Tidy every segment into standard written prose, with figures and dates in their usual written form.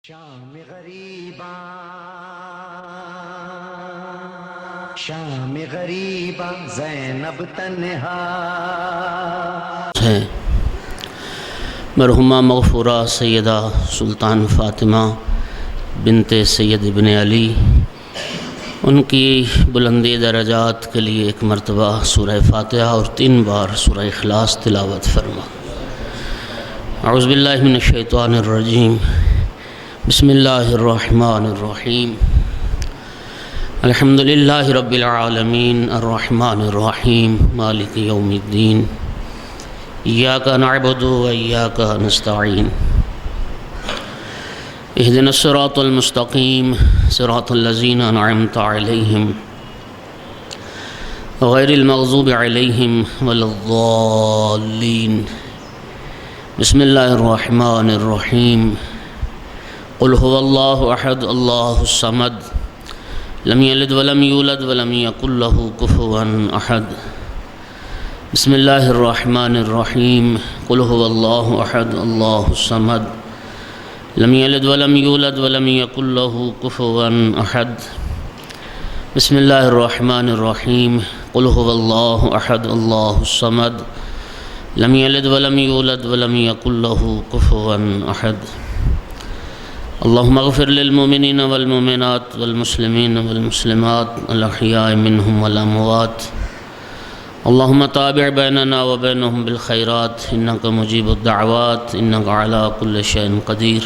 شام غریباں شام غریباں زینب تنہا ہے مرحومہ مغفورہ سیدہ سلطان فاطمہ بنت سید ابن علی، ان کی بلندی درجات کے لیے ایک مرتبہ سورہ فاتحہ اور 3 بار سورہ اخلاص تلاوت فرما۔ اعوذ باللہ من الشیطان الرجیم، بسم اللہ الرحمن الرحیم، الحمدللہ رب العالمین الرحمن الرحیم مالک یوم الدین، ایاک نعبد و ایاک نستعین، اہدنا الصراط المستقیم صراط الذین انعمت علیہم غیر المغضوب علیہم ولا الضالین۔ بسم اللہ الرحمن الرحیم، قل هو اللہ احد اللہ الصمد لم یلد ولم یولد ولم یکن له کفوا احد۔ بسم اللہ الرحمن الرحیم، قل هو اللہ احد اللہ الصمد لم یلد ولم یولد ولم یکن له کفوا احد۔ بسم اللہ الرحمن الرحیم، قل هو اللہ احد اللہ الصمد لم یلد ولم یولد ولم یکن له کفوا احد۔ اللہم اغفر للمؤمنین والمؤمنات والمسلمین والمسلمات الاحیاء منہم والاموات، اللہم تابع بیننا وبینہم بالخیرات انک مجیب الدعوات انک علی کل شیء قدیر۔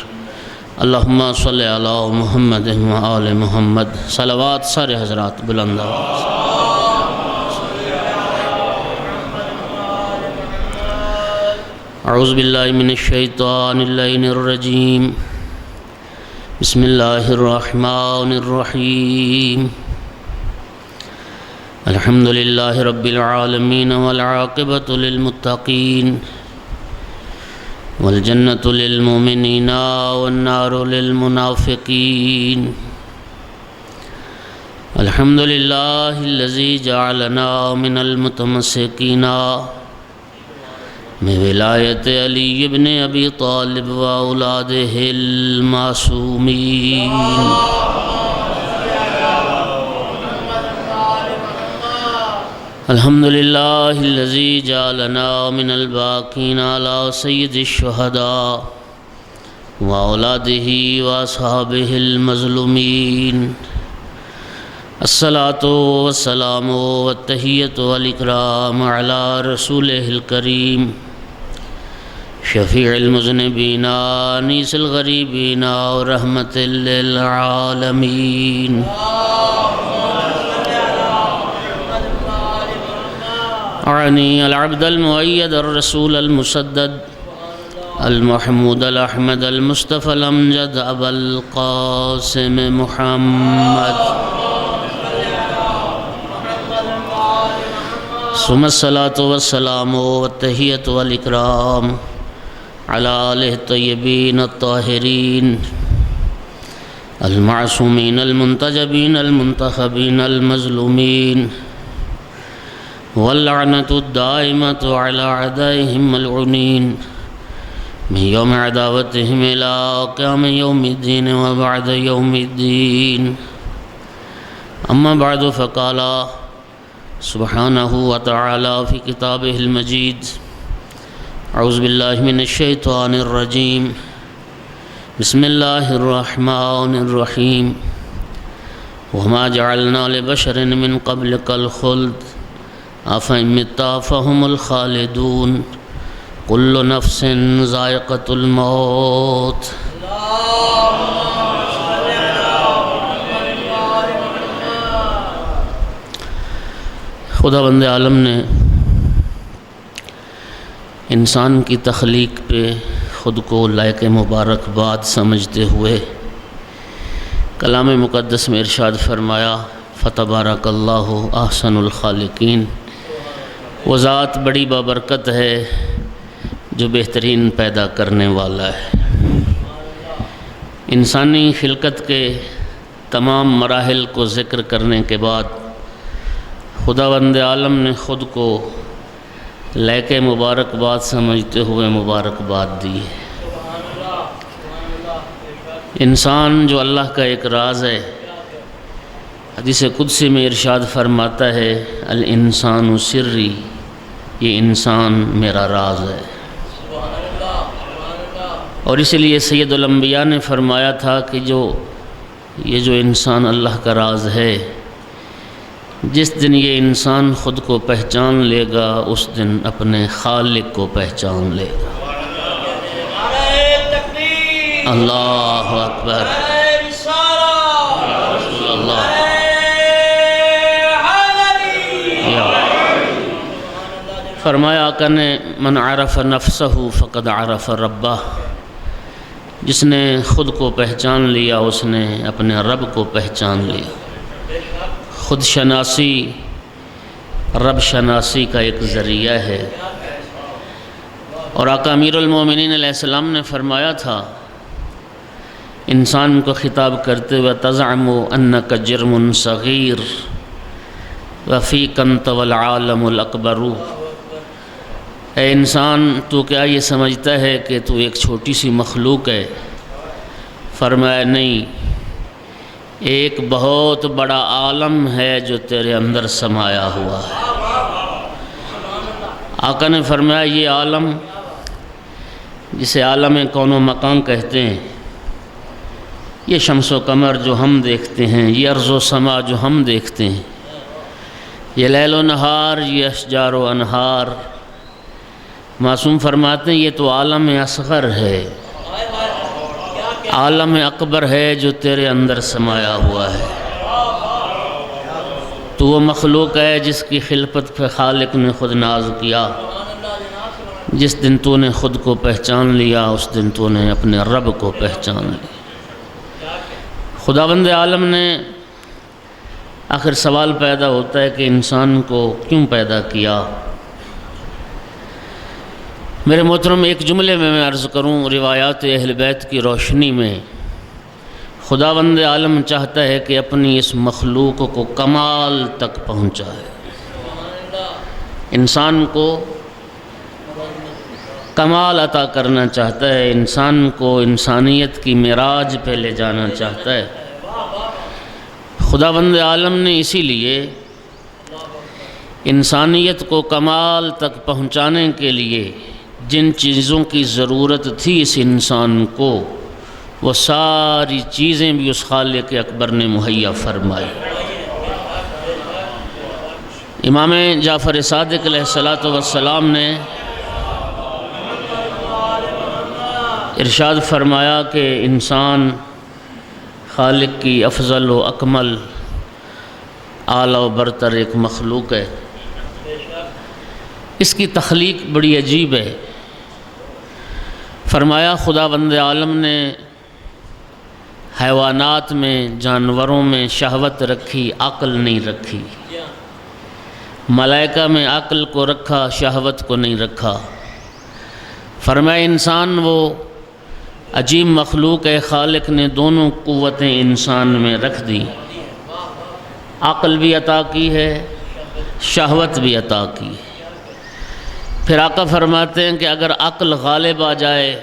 اللہم صلی علی محمد وآل محمد، صلوات سارے حضرات بلند آواز۔ اعوذ باللہ من الشیطان اللعین الرجیم، بسم اللہ الرحمن الرحیم، الحمدللہ رب العالمین والعاقبۃ للمتقین والجنۃ للمؤمنین والنار للمنافقین۔ الحمدللہ الذی جعلنا من المتمسکین میں ولایت علی ابن ابی طالب و اولادہ المعصومین۔ الحمدللہ الذی جعلنا من الباقین علی سید الشہداء و اولادہ و اصحابہ المظلومین۔ الصلاۃ والسلام والتحیۃ والاکرام علی رسولہ الکریم شفیع المذنبین انیس الغریبین ورحمۃ للعالمین۔ اعنی العبد المؤید الرسول المسدد المحمود الاحمد المصطفى الامجد ابا القاسم محمد، ثم الصلاۃ والسلام والتحیۃ والاکرام علی آلہ الطیبین الطاہرین المعصومین المنتجبین المنتخبین المظلومین، واللعنۃ الدائمۃ علی اعدائہم ملعونین من یوم عداوتہم الی قیام یوم الدین وبعد یوم الدین۔ اما بعد فقال سبحانہ وتعالی فی کتابہ المجید، اعوذ باللہ من الشیطان الرجیم، بسم اللہ الرحمن الرحیم، وما جعلنا لبشر من قبلک الخلد افإن مت فهم الخالدون کل نفس ذائقۃ الموت۔ خدا بند عالم نے انسان کی تخلیق پہ خود کو لائق مبارکباد سمجھتے ہوئے کلام مقدس میں ارشاد فرمایا، فتبارک اللہ احسن الخالقین۔ وہ ذات بڑی بابرکت ہے جو بہترین پیدا کرنے والا ہے۔ انسانی خلقت کے تمام مراحل کو ذکر کرنے کے بعد خداوند عالم نے خود کو لائق مبارکباد سمجھتے ہوئے مبارکباد دی ہے۔ انسان جو اللہ کا ایک راز ہے، حدیث قدسی میں ارشاد فرماتا ہے الانسان سری، یہ انسان میرا راز ہے۔ اور اس لیے سید الانبیاء نے فرمایا تھا کہ یہ جو انسان اللہ کا راز ہے، جس دن یہ انسان خود کو پہچان لے گا اس دن اپنے خالق کو پہچان لے گا۔ اللہ اکبر، اللہ فرمایا آقا نے من عرف نفسہ فقد عرف ربہ، جس نے خود کو پہچان لیا اس نے اپنے رب کو پہچان لیا۔ خود شناسی رب شناسی کا ایک ذریعہ ہے۔ اور آقا امیر المومنین علیہ السلام نے فرمایا تھا انسان کو خطاب کرتے ہوئے تزعم انک جرم صغیر وفیک انت والعالم الاکبر، اے انسان تو کیا یہ سمجھتا ہے کہ تو ایک چھوٹی سی مخلوق ہے؟ فرمایا نہیں، ایک بہت بڑا عالم ہے جو تیرے اندر سمایا ہوا ہے۔ آقا نے فرمایا یہ عالم، جسے عالم کون و مکان کہتے ہیں، یہ شمس و قمر جو ہم دیکھتے ہیں، یہ ارض و سما جو ہم دیکھتے ہیں، یہ لیل و نہار، یہ اشجار و انہار، معصوم فرماتے ہیں یہ تو عالم اصغر ہے، عالم اکبر ہے جو تیرے اندر سمایا ہوا ہے۔ تو وہ مخلوق ہے جس کی خلقت پہ خالق نے خود ناز کیا۔ جس دن تو نے خود کو پہچان لیا اس دن تو نے اپنے رب کو پہچان لیا۔ خداوند عالم نے، آخر سوال پیدا ہوتا ہے کہ انسان کو کیوں پیدا کیا؟ میرے محترم، ایک جملے میں عرض کروں، روایات اہل بیت کی روشنی میں خداوند عالم چاہتا ہے کہ اپنی اس مخلوق کو کمال تک پہنچائے، انسان کو کمال عطا کرنا چاہتا ہے، انسان کو انسانیت کی معراج پہ لے جانا چاہتا ہے۔ خداوند عالم نے اسی لیے انسانیت کو کمال تک پہنچانے کے لیے جن چیزوں کی ضرورت تھی اس انسان کو، وہ ساری چیزیں بھی اس خالق اکبر نے مہیا فرمائی۔ امام جعفر صادق علیہ السلام نے ارشاد فرمایا کہ انسان خالق کی افضل و اکمل، اعلیٰ و برتر ایک مخلوق ہے۔ اس کی تخلیق بڑی عجیب ہے۔ فرمایا خداوند عالم نے حیوانات میں، جانوروں میں شہوت رکھی، عقل نہیں رکھی۔ ملائکہ میں عقل کو رکھا، شہوت کو نہیں رکھا۔ فرمایا انسان وہ عجیب مخلوق ہے، خالق نے دونوں قوتیں انسان میں رکھ دی، عقل بھی عطا کی ہے، شہوت بھی عطا کی ہے۔ پھر آقا فرماتے ہیں کہ اگر عقل غالب آ جائے،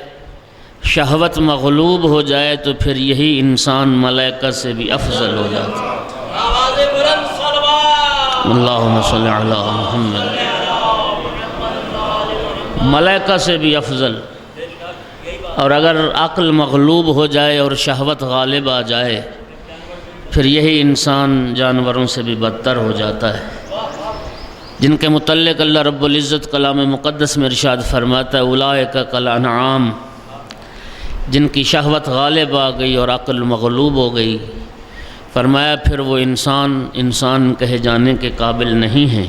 شہوت مغلوب ہو جائے تو پھر یہی انسان ملائکہ سے بھی افضل ہو جاتا ہے۔ اللہم صلی علی محمد۔ ملائکہ سے بھی افضل۔ اور اگر عقل مغلوب ہو جائے اور شہوت غالب آ جائے پھر یہی انسان جانوروں سے بھی بدتر ہو جاتا ہے، جن کے متعلق اللہ رب العزت کلام مقدس میں ارشاد فرماتا ہے اولئک کالانعام، جن کی شہوت غالب آ گئی اور عقل مغلوب ہو گئی، فرمایا پھر وہ انسان کہے جانے کے قابل نہیں ہیں۔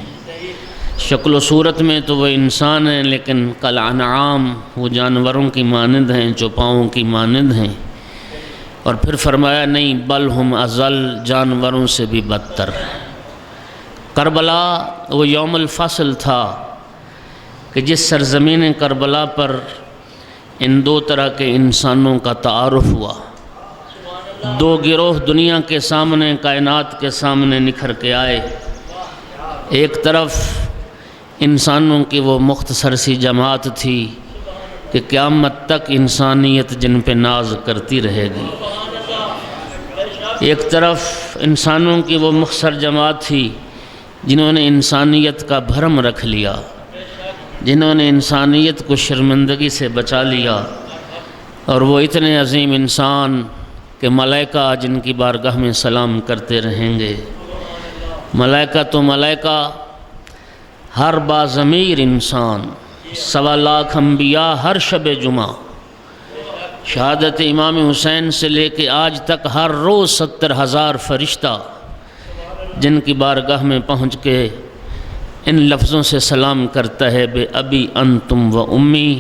شکل و صورت میں تو وہ انسان ہیں لیکن کالانعام، وہ جانوروں کی مانند ہیں، چوپاؤں کی مانند ہیں۔ اور پھر فرمایا نہیں بل ہم اضل، جانوروں سے بھی بدتر۔ کربلا وہ یوم الفصل تھا کہ جس سرزمین کربلا پر ان دو طرح کے انسانوں کا تعارف ہوا۔ دو گروہ دنیا کے سامنے، کائنات کے سامنے نکھر کے آئے۔ ایک طرف انسانوں کی وہ مختصر سی جماعت تھی کہ قیامت تک انسانیت جن پہ ناز کرتی رہے گی، ایک طرف انسانوں کی وہ مختصر جماعت تھی جنہوں نے انسانیت کا بھرم رکھ لیا، جنہوں نے انسانیت کو شرمندگی سے بچا لیا، اور وہ اتنے عظیم انسان کہ ملائکہ جن کی بارگاہ میں سلام کرتے رہیں گے۔ ملائکہ تو ملائکہ، ہر باضمیر انسان، 1.25 لاکھ انبیاء ہر شب جمعہ، شہادت امام حسین سے لے کے آج تک ہر روز 70,000 فرشتہ جن کی بارگاہ میں پہنچ کے ان لفظوں سے سلام کرتا ہے، بے ابی انتم و امی،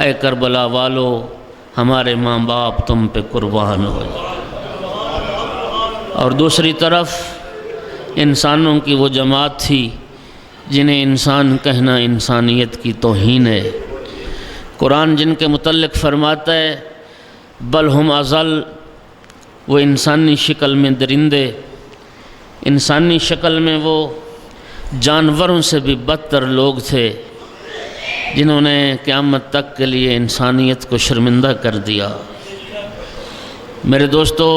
اے کربلا والو ہمارے ماں باپ تم پہ قربان ہوئے۔ اور دوسری طرف انسانوں کی وہ جماعت تھی جنہیں انسان کہنا انسانیت کی توہین ہے۔ قرآن جن کے متعلق فرماتا ہے بل ہم اضل، وہ انسانی شکل میں درندے، انسانی شکل میں وہ جانوروں سے بھی بدتر لوگ تھے جنہوں نے قیامت تک کے لیے انسانیت کو شرمندہ کر دیا۔ میرے دوستو،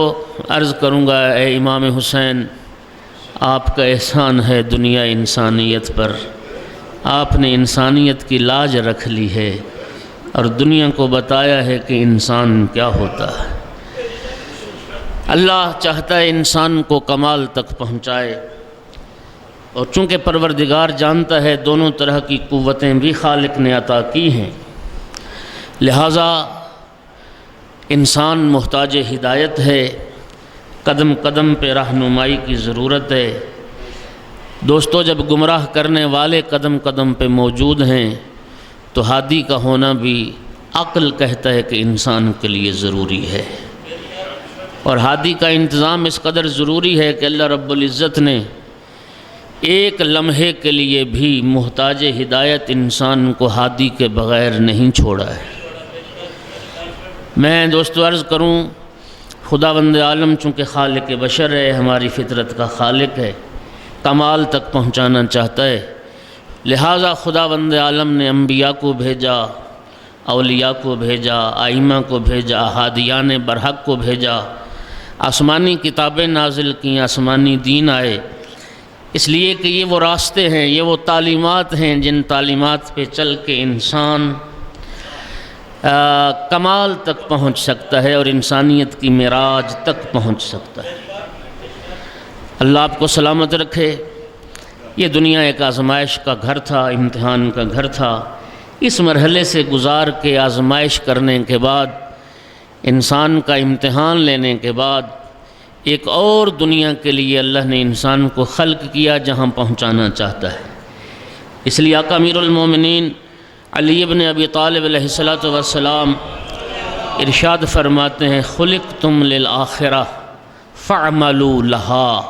عرض کروں گا اے امام حسین، آپ کا احسان ہے دنیا انسانیت پر، آپ نے انسانیت کی لاج رکھ لی ہے اور دنیا کو بتایا ہے کہ انسان کیا ہوتا ہے۔ اللہ چاہتا ہے انسان کو کمال تک پہنچائے، اور چونکہ پروردگار جانتا ہے دونوں طرح کی قوتیں بھی خالق نے عطا کی ہیں، لہٰذا انسان محتاج ہدایت ہے، قدم قدم پہ رہنمائی کی ضرورت ہے۔ دوستو، جب گمراہ کرنے والے قدم قدم پہ موجود ہیں تو ہادی کا ہونا بھی عقل کہتا ہے کہ انسان کے لیے ضروری ہے، اور ہادی کا انتظام اس قدر ضروری ہے کہ اللہ رب العزت نے ایک لمحے کے لیے بھی محتاج ہدایت انسان کو ہادی کے بغیر نہیں چھوڑا ہے۔ میں دوستو عرض کروں، خداوند عالم چونکہ خالق بشر ہے، ہماری فطرت کا خالق ہے، کمال تک پہنچانا چاہتا ہے، لہٰذا خداوند عالم نے انبیاء کو بھیجا، اولیاء کو بھیجا، ائمہ کو بھیجا، ہادیان برحق کو بھیجا، آسمانی کتابیں نازل کیں، آسمانی دین آئے، اس لیے کہ یہ وہ راستے ہیں، یہ وہ تعلیمات ہیں جن تعلیمات پہ چل کے انسان کمال تک پہنچ سکتا ہے اور انسانیت کی معراج تک پہنچ سکتا ہے۔ اللہ آپ کو سلامت رکھے۔ یہ دنیا ایک آزمائش کا گھر تھا، امتحان کا گھر تھا۔ اس مرحلے سے گزار کے آزمائش کرنے کے بعد، انسان کا امتحان لینے کے بعد، ایک اور دنیا کے لیے اللہ نے انسان کو خلق کیا جہاں پہنچانا چاہتا ہے۔ اس لیے آقا امیر المومنین علی ابن ابی طالب علیہ السلام ارشاد فرماتے ہیں خلقتم للآخرہ فاعملوا لہا،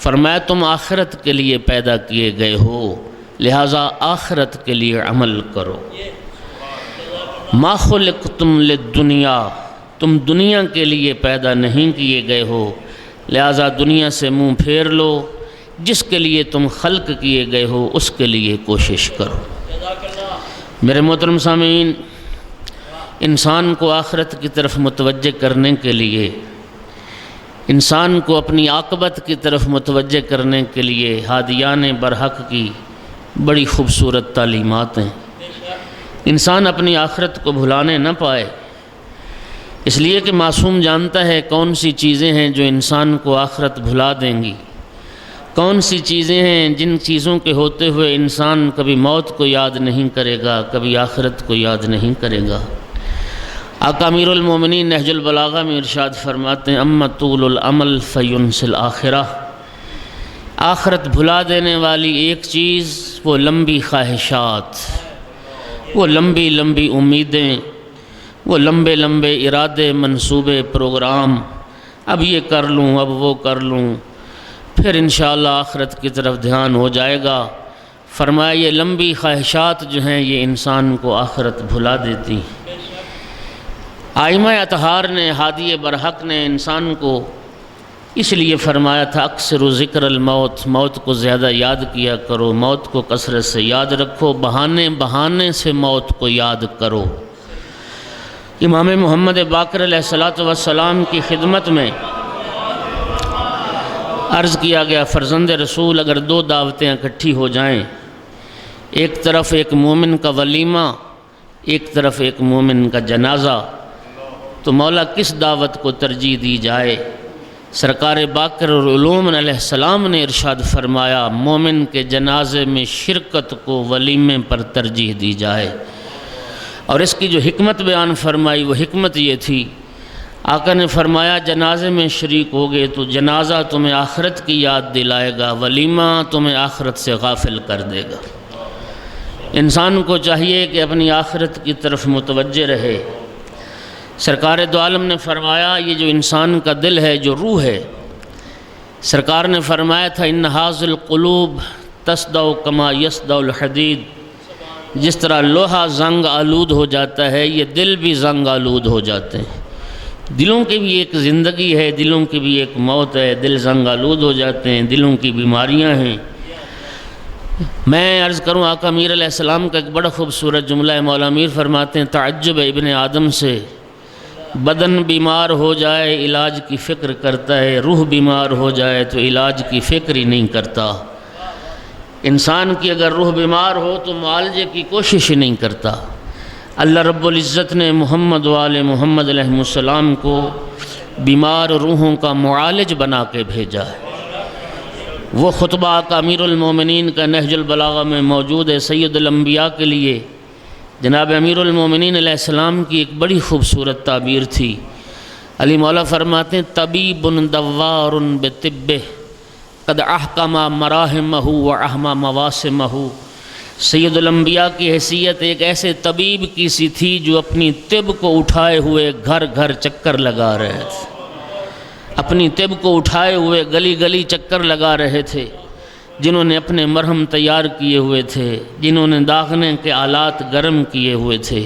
فرمایا تم آخرت کے لیے پیدا کیے گئے ہو، لہٰذا آخرت کے لیے عمل کرو۔ ما خلقتم للدنیا، تم دنیا کے لیے پیدا نہیں کیے گئے ہو، لہٰذا دنیا سے منہ پھیر لو، جس کے لیے تم خلق کیے گئے ہو اس کے لیے کوشش کرو۔ میرے محترم سامعین، انسان کو آخرت کی طرف متوجہ کرنے کے لیے، انسان کو اپنی عاقبت کی طرف متوجہ کرنے کے لیے ہادیان برحق کی بڑی خوبصورت تعلیمات ہیں۔ انسان اپنی آخرت کو بھلانے نہ پائے، اس لیے کہ معصوم جانتا ہے کون سی چیزیں ہیں جو انسان کو آخرت بھلا دیں گی، کون سی چیزیں ہیں جن چیزوں کے ہوتے ہوئے انسان کبھی موت کو یاد نہیں کرے گا، کبھی آخرت کو یاد نہیں کرے گا۔ آقا امیر المومنین نہج البلاغہ میں ارشاد فرماتے ہیں اما طول العمل فینسی الآخرہ، آخرت بھلا دینے والی ایک چیز وہ لمبی خواہشات، وہ لمبی لمبی امیدیں، وہ لمبے لمبے ارادے، منصوبے، پروگرام، اب یہ کر لوں، اب وہ کر لوں، پھر انشاءاللہ آخرت کی طرف دھیان ہو جائے گا۔ فرمایا یہ لمبی خواہشات جو ہیں یہ انسان کو آخرت بھلا دیتی ہیں۔ ائمہ اطہار نے، ہادی برحق نے انسان کو اس لیے فرمایا تھا اکثر ذکر الموت، موت کو زیادہ یاد کیا کرو، موت کو کثرت سے یاد رکھو، بہانے بہانے سے موت کو یاد کرو۔ امام محمد باقر علیہ السلام کی خدمت میں عرض کیا گیا فرزند رسول اگر دو دعوتیں اکٹھی ہو جائیں، ایک طرف ایک مومن کا ولیمہ، ایک طرف ایک مومن کا جنازہ، تو مولا کس دعوت کو ترجیح دی جائے؟ سرکار باقر العلوم علیہ السلام نے ارشاد فرمایا مومن کے جنازے میں شرکت کو ولیمے پر ترجیح دی جائے۔ اور اس کی جو حکمت بیان فرمائی وہ حکمت یہ تھی، آقا نے فرمایا جنازے میں شریک ہوگے تو جنازہ تمہیں آخرت کی یاد دلائے گا، ولیمہ تمہیں آخرت سے غافل کر دے گا۔ انسان کو چاہیے کہ اپنی آخرت کی طرف متوجہ رہے۔ سرکار دو عالم نے فرمایا یہ جو انسان کا دل ہے، جو روح ہے، سرکار نے فرمایا تھا ان ھذ القلوب تصدع کما یصدع الحدید، جس طرح لوہا زنگ آلود ہو جاتا ہے یہ دل بھی زنگ آلود ہو جاتے ہیں۔ دلوں کی بھی ایک زندگی ہے، دلوں کی بھی ایک موت ہے، دل زنگ آلود ہو جاتے ہیں، دلوں کی بیماریاں ہیں۔ میں عرض کروں آقا میر علیہ السلام کا ایک بڑا خوبصورت جملہ ہے، مولا میر فرماتے ہیں تعجب ہے ابن آدم سے، بدن بیمار ہو جائے علاج کی فکر کرتا ہے، روح بیمار ہو جائے تو علاج کی فکر ہی نہیں کرتا۔ انسان کی اگر روح بیمار ہو تو معالجے کی کوشش ہی نہیں کرتا۔ اللہ رب العزت نے محمد وآل محمد علیہ السلام کو بیمار روحوں کا معالج بنا کے بھیجا ہے۔ وہ خطبہ آقا امیر المومنین کا نہج البلاغہ میں موجود ہے۔ سید الانبیاء کے لیے جناب امیر المومنین علیہ السلام کی ایک بڑی خوبصورت تعبیر تھی۔ علی مولا فرماتے ہیں طبیب دوار بطبہ قد احکم مراحمہ واحمی مواسمہ۔ سید الانبیاء کی حیثیت ایک ایسے طبیب کی سی تھی جو اپنی طب کو اٹھائے ہوئے گھر گھر چکر لگا رہے تھے، اپنی طب کو اٹھائے ہوئے گلی گلی چکر لگا رہے تھے، جنہوں نے اپنے مرہم تیار کیے ہوئے تھے، جنہوں نے داغنے کے آلات گرم کیے ہوئے تھے۔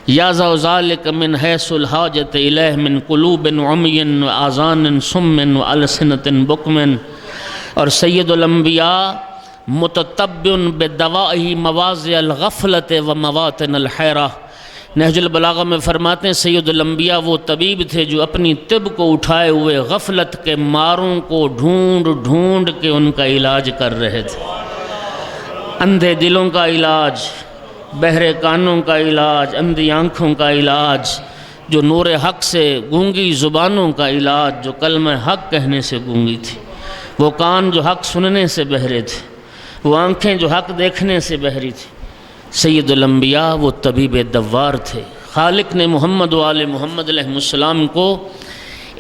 یا ذالک من حیث الحاجت الیہ من قلوب عمی وآذان صم والسنۃ بکم۔ اور سید الانبیاء متتبع بدوائہ مواضع الغفلۃ ومواطن الحیرہ۔ نہج البلاغہ میں فرماتے ہیں سید الانبیاء وہ طبیب تھے جو اپنی طب کو اٹھائے ہوئے غفلت کے ماروں کو ڈھونڈ ڈھونڈ کے ان کا علاج کر رہے تھے۔ اندھے دلوں کا علاج، بہرے کانوں کا علاج، اندھی آنکھوں کا علاج، جو نور حق سے گونگی زبانوں کا علاج، جو کلمہ حق کہنے سے گونگی تھی، وہ کان جو حق سننے سے بہرے تھے، وہ آنکھیں جو حق دیکھنے سے بہری تھی۔ سید الانبیاء وہ طبیب دوار تھے۔ خالق نے محمد وآل محمد علیہ السلام کو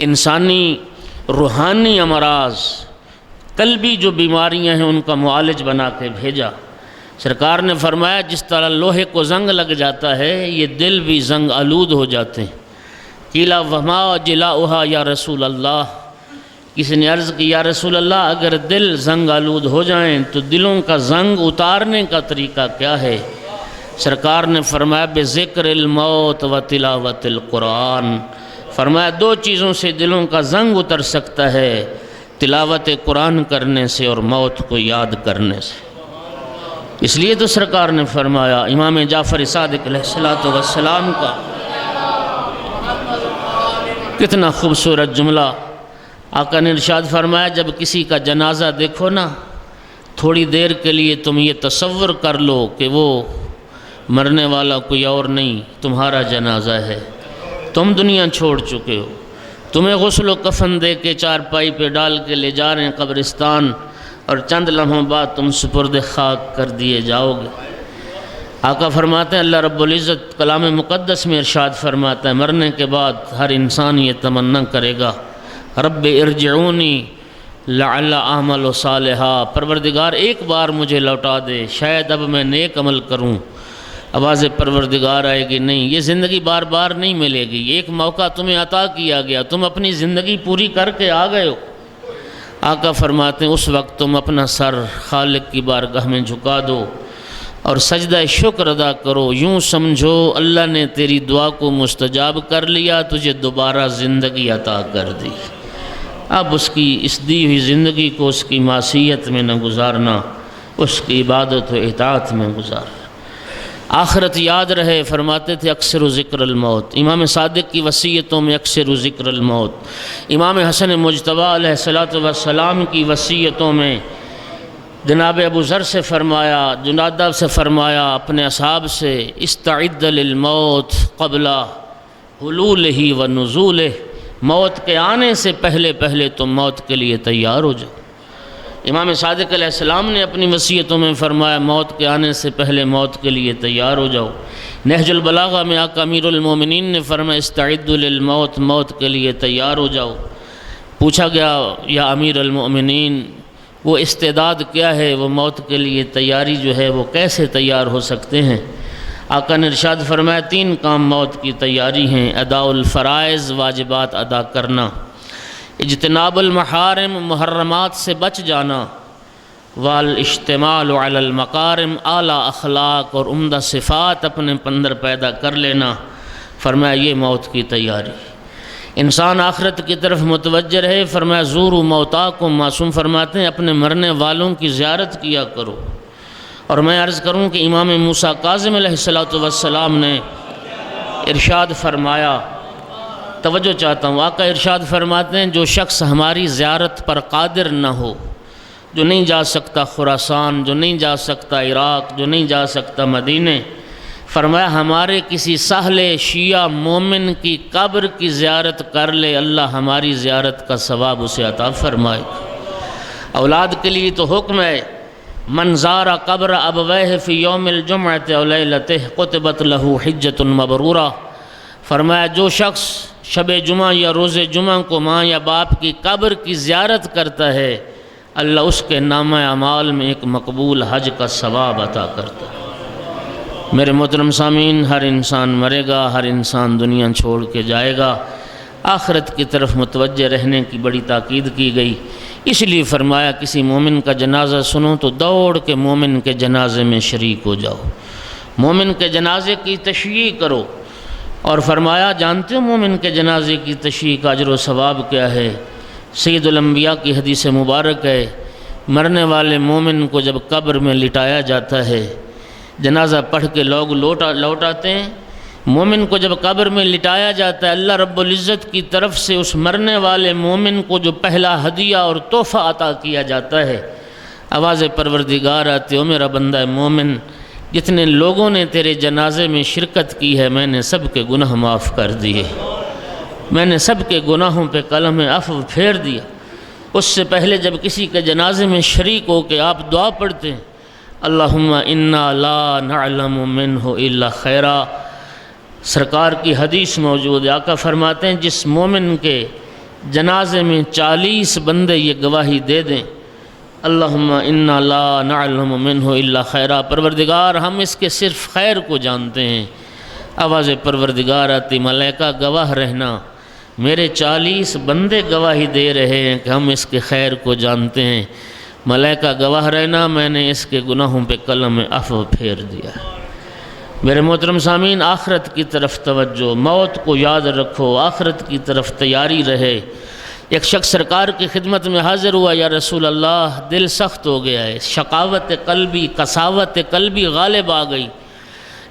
انسانی روحانی امراض، قلبی جو بیماریاں ہیں ان کا معالج بنا کے بھیجا۔ سرکار نے فرمایا جس طرح لوہے کو زنگ لگ جاتا ہے یہ دل بھی زنگ آلود ہو جاتے ہیں۔ قیل وما جلاؤہا یا رسول اللہ، کسی نے عرض کی یا رسول اللہ اگر دل زنگ آلود ہو جائیں تو دلوں کا زنگ اتارنے کا طریقہ کیا ہے؟ سرکار نے فرمایا بذکر الموت و تلاوت القرآن۔ فرمایا دو چیزوں سے دلوں کا زنگ اتر سکتا ہے، تلاوت قرآن کرنے سے اور موت کو یاد کرنے سے۔ اس لیے تو سرکار نے فرمایا امام جعفر صادق علیہ السلام کا کتنا خوبصورت جملہ، آقا نے ارشاد فرمایا جب کسی کا جنازہ دیکھو نا تھوڑی دیر کے لیے تم یہ تصور کر لو کہ وہ مرنے والا کوئی اور نہیں، تمہارا جنازہ ہے، تم دنیا چھوڑ چکے ہو، تمہیں غسل و کفن دے کے چارپائی پہ ڈال کے لے جا رہے ہیں قبرستان، اور چند لمحوں بعد تم سپرد خاک کر دیے جاؤ گے۔ آقا فرماتے ہیں اللہ رب العزت کلام مقدس میں ارشاد فرماتا ہے مرنے کے بعد ہر انسان یہ تمنا کرے گا رب ارجعونی لعل اعمل صالحا، پروردگار ایک بار مجھے لوٹا دے شاید اب میں نیک عمل کروں۔ آواز پروردگار آئے گی نہیں، یہ زندگی بار بار نہیں ملے گی، ایک موقع تمہیں عطا کیا گیا، تم اپنی زندگی پوری کر کے آ گئے ہو۔ آقا فرماتے ہیں اس وقت تم اپنا سر خالق کی بارگاہ میں جھکا دو اور سجدہ شکر ادا کرو، یوں سمجھو اللہ نے تیری دعا کو مستجاب کر لیا، تجھے دوبارہ زندگی عطا کر دی۔ اب اس کی اس دی ہوئی زندگی کو اس کی معصیت میں نہ گزارنا، اس کی عبادت و اطاعت میں گزارنا۔ آخرت یاد رہے، فرماتے تھے اکثر و ذکر الموت۔ امام صادق کی وصیتوں میں اکثر و ذکر الموت، امام حسن مجتبیٰ علیہ السلام کی وصیتوں میں جناب ابو ذر سے فرمایا، جنادہ سے فرمایا اپنے اصحاب سے، استعد للموت قبل حلولہ و نزولہ، موت کے آنے سے پہلے پہلے تم موت کے لیے تیار ہو جاؤ۔ امام صادق علیہ السلام نے اپنی وصیتوں میں فرمایا موت کے آنے سے پہلے موت کے لیے تیار ہو جاؤ۔ نہج البلاغہ میں آقا امیر المومنین نے فرمایا استعدوا للموت، موت کے لیے تیار ہو جاؤ۔ پوچھا گیا یا امیر المومنین وہ استعداد کیا ہے، وہ موت کے لیے تیاری جو ہے وہ کیسے تیار ہو سکتے ہیں؟ آقا نے ارشاد فرمایا 3 کام موت کی تیاری ہیں، اداء الفرائض، واجبات ادا کرنا، اجتناب المحارم، محرمات سے بچ جانا، والاشتمال علی المکارم، اعلیٰ اخلاق اور عمدہ صفات اپنے اندر پیدا کر لینا۔ فرمایا یہ موت کی تیاری۔ انسان آخرت کی طرف متوجہ رہے، فرمایا زوروا موتاکم، معصوم فرماتے ہیں اپنے مرنے والوں کی زیارت کیا کرو۔ اور میں عرض کروں کہ امام موسیٰ کاظم علیہ السلام نے ارشاد فرمایا، توجہ چاہتا ہوں، آقا ارشاد فرماتے ہیں جو شخص ہماری زیارت پر قادر نہ ہو، جو نہیں جا سکتا خراسان، جو نہیں جا سکتا عراق، جو نہیں جا سکتا مدینے، فرمایا ہمارے کسی ساحل شیعہ مومن کی قبر کی زیارت کر لے، اللہ ہماری زیارت کا ثواب اسے عطا فرمائے۔ اولاد کے لیے تو حکم ہے، من زار قبر ابویہ فی یوم الجمعۃ او لیلتہ کتبت لہ حجۃ مبرورہ۔ فرمایا جو شخص شب جمعہ یا روز جمعہ کو ماں یا باپ کی قبر کی زیارت کرتا ہے، اللہ اس کے نامہ اعمال میں ایک مقبول حج کا ثواب عطا کرتا ہے۔ میرے محترم سامعین، ہر انسان مرے گا، ہر انسان دنیا چھوڑ کے جائے گا۔ آخرت کی طرف متوجہ رہنے کی بڑی تاکید کی گئی، اس لیے فرمایا کسی مومن کا جنازہ سنو تو دوڑ کے مومن کے جنازے میں شریک ہو جاؤ، مومن کے جنازے کی تشییع کرو۔ اور فرمایا جانتے ہو مومن کے جنازے کی تشییع کا اجر و ثواب کیا ہے؟ سید الانبیاء کی حدیث مبارک ہے، مرنے والے مومن کو جب قبر میں لٹایا جاتا ہے، جنازہ پڑھ کے لوگ لوٹ آتے ہیں، مومن کو جب قبر میں لٹایا جاتا ہے، اللہ رب العزت کی طرف سے اس مرنے والے مومن کو جو پہلا ہدیہ اور تحفہ عطا کیا جاتا ہے، آواز پروردگار آتی ہے، میرا بندہ مومن جتنے لوگوں نے تیرے جنازے میں شرکت کی ہے میں نے سب کے گناہ معاف کر دیے، میں نے سب کے گناہوں پہ قلم عفو پھیر دیا۔ اس سے پہلے جب کسی کے جنازے میں شریک ہو کے آپ دعا پڑھتے ہیں، اللہم انا لا نعلم منہ الا خیرا، سرکار کی حدیث موجود ہے، آقا فرماتے ہیں جس مومن کے جنازے میں 40 بندے یہ گواہی دے دیں، اللہم انا لا نعلم منہ الا خیرا، پروردگار ہم اس کے صرف خیر کو جانتے ہیں۔ آواز پروردگار آتی، ملائکہ گواہ رہنا، میرے 40 بندے گواہی دے رہے ہیں کہ ہم اس کے خیر کو جانتے ہیں، ملائکہ گواہ رہنا، میں نے اس کے گناہوں پہ قلم عفو پھیر دیا۔ میرے محترم سامعین، آخرت کی طرف توجہ، موت کو یاد رکھو، آخرت کی طرف تیاری رہے۔ ایک شخص سرکار کی خدمت میں حاضر ہوا، یا رسول اللہ دل سخت ہو گیا ہے، شقاوت قلبی، قساوت قلبی غالب آ گئی،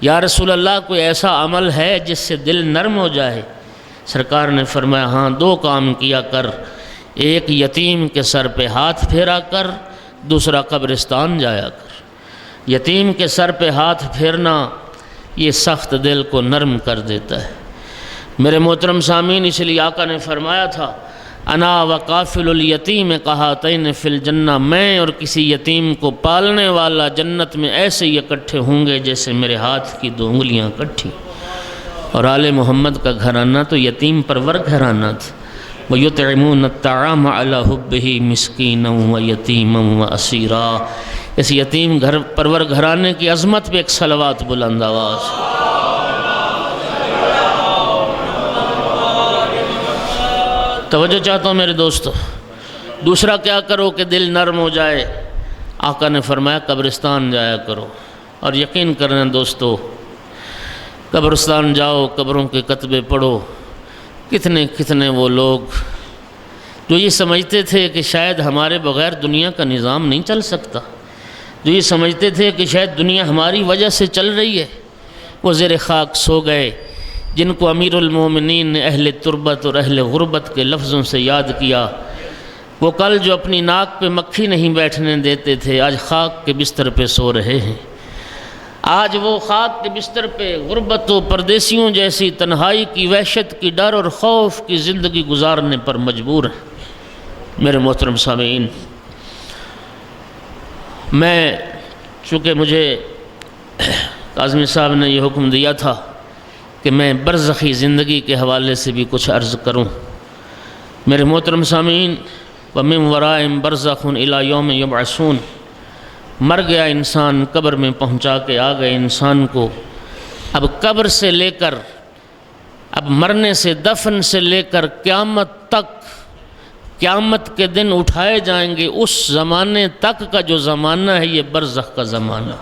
یا رسول اللہ کوئی ایسا عمل ہے جس سے دل نرم ہو جائے؟ سرکار نے فرمایا ہاں 2 کام کیا کر، ایک یتیم کے سر پہ ہاتھ پھیرا کر، دوسرا قبرستان جایا کر۔ یتیم کے سر پہ ہاتھ پھیرنا یہ سخت دل کو نرم کر دیتا ہے۔ میرے محترم سامعین، اس لیے آقا نے فرمایا تھا انا وقافل الیتیم قہاتین فی الجنہ، میں اور کسی یتیم کو پالنے والا جنت میں ایسے ہی اکٹھے ہوں گے جیسے میرے ہاتھ کی 2 انگلیاں اکٹھی۔ اور آل محمد کا گھرانہ تو یتیم پرور گھرانہ تھا، وَيُطْعِمُونَ الطَّعَامَ عَلَى حُبِّهِ مِسْكِينًا وَيَتِيمًا وَأَسِيرًا۔ اس یتیم گھر پرور گھرانے کی عظمت پہ ایک صلوات بلند آواز۔ توجہ چاہتا ہوں میرے دوستو، دوسرا کیا کرو کہ دل نرم ہو جائے؟ آقا نے فرمایا قبرستان جایا کرو۔ اور یقین کرنا دوستو، قبرستان جاؤ، قبروں کے کتبے پڑھو، کتنے کتنے وہ لوگ جو یہ سمجھتے تھے کہ شاید ہمارے بغیر دنیا کا نظام نہیں چل سکتا، جو یہ سمجھتے تھے کہ شاید دنیا ہماری وجہ سے چل رہی ہے، وہ زیر خاک سو گئے، جن کو امیر المومنین نے اہل تربت اور اہل غربت کے لفظوں سے یاد کیا۔ وہ کل جو اپنی ناک پہ مکھی نہیں بیٹھنے دیتے تھے، آج خاک کے بستر پہ سو رہے ہیں۔ آج وہ خاک کے بستر پہ غربت و پردیسیوں جیسی تنہائی کی وحشت کی ڈر اور خوف کی زندگی گزارنے پر مجبور ہیں۔ میرے محترم سامعین، میں چونکہ مجھے کاظمی صاحب نے یہ حکم دیا تھا کہ میں برزخی زندگی کے حوالے سے بھی کچھ عرض کروں۔ میرے محترم سامعین، وَمِن وَرَائِهِمْ بَرْزَخٌ إِلَىٰ يَوْمِ يُبْعَثُونَ، مر گیا انسان، قبر میں پہنچا کے آ گئے انسان کو۔ اب قبر سے لے کر، اب مرنے سے، دفن سے لے کر قیامت تک، قیامت کے دن اٹھائے جائیں گے، اس زمانے تک کا جو زمانہ ہے یہ برزخ کا زمانہ۔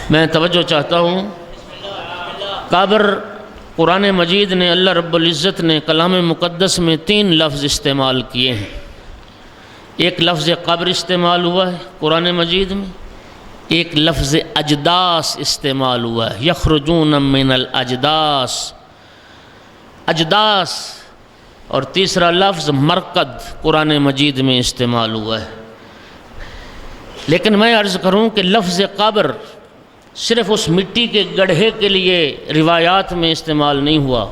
میں توجہ چاہتا ہوں، قبر، قرآن مجید نے، اللہ رب العزت نے کلام مقدس میں 3 لفظ استعمال کیے ہیں۔ ایک لفظ قبر استعمال ہوا ہے قرآن مجید میں، ایک لفظ اجداس استعمال ہوا ہے، یخرجون من الاجداس، اجداس، اور تیسرا لفظ مرقد قرآن مجید میں استعمال ہوا ہے۔ لیکن میں عرض کروں کہ لفظ قبر صرف اس مٹی کے گڑھے کے لیے روایات میں استعمال نہیں ہوا،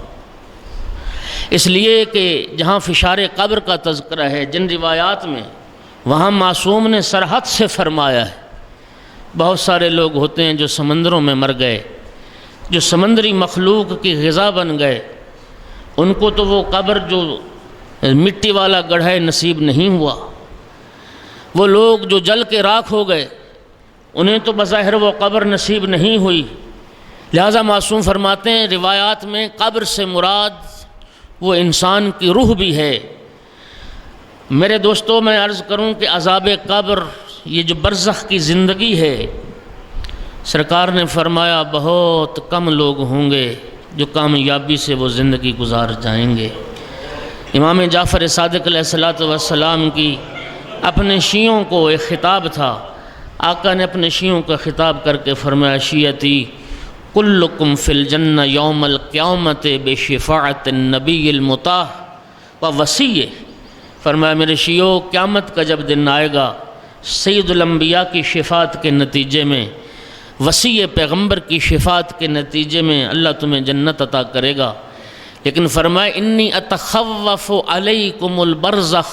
اس لیے کہ جہاں فشار قبر کا تذکرہ ہے جن روایات میں، وہاں معصوم نے سرحد سے فرمایا ہے۔ بہت سارے لوگ ہوتے ہیں جو سمندروں میں مر گئے، جو سمندری مخلوق کی غذا بن گئے، ان کو تو وہ قبر جو مٹی والا گڑھا نصیب نہیں ہوا۔ وہ لوگ جو جل کے راکھ ہو گئے، انہیں تو بظاہر وہ قبر نصیب نہیں ہوئی۔ لہذا معصوم فرماتے ہیں روایات میں قبر سے مراد وہ انسان کی روح بھی ہے۔ میرے دوستو، میں عرض کروں کہ عذاب قبر، یہ جو برزخ کی زندگی ہے، سرکار نے فرمایا بہت کم لوگ ہوں گے جو کامیابی سے وہ زندگی گزار جائیں گے۔ امام جعفر صادق علیہ السلام کی اپنے شیعوں کو ایک خطاب تھا، آقا نے اپنے شیعوں کا خطاب کر کے فرمایا، شیعتی کلکم فی الجنہ یوم القیامت بشفاعت النبی المطاہ و وصیہ۔ فرمایا میرے شیعوں، قیامت کا جب دن آئے گا، سید الانبیاء کی شفاعت کے نتیجے میں، وصی پیغمبر کی شفاعت کے نتیجے میں اللہ تمہیں جنت عطا کرے گا۔ لیکن فرمایا انی اتخوف علیکم البرزخ،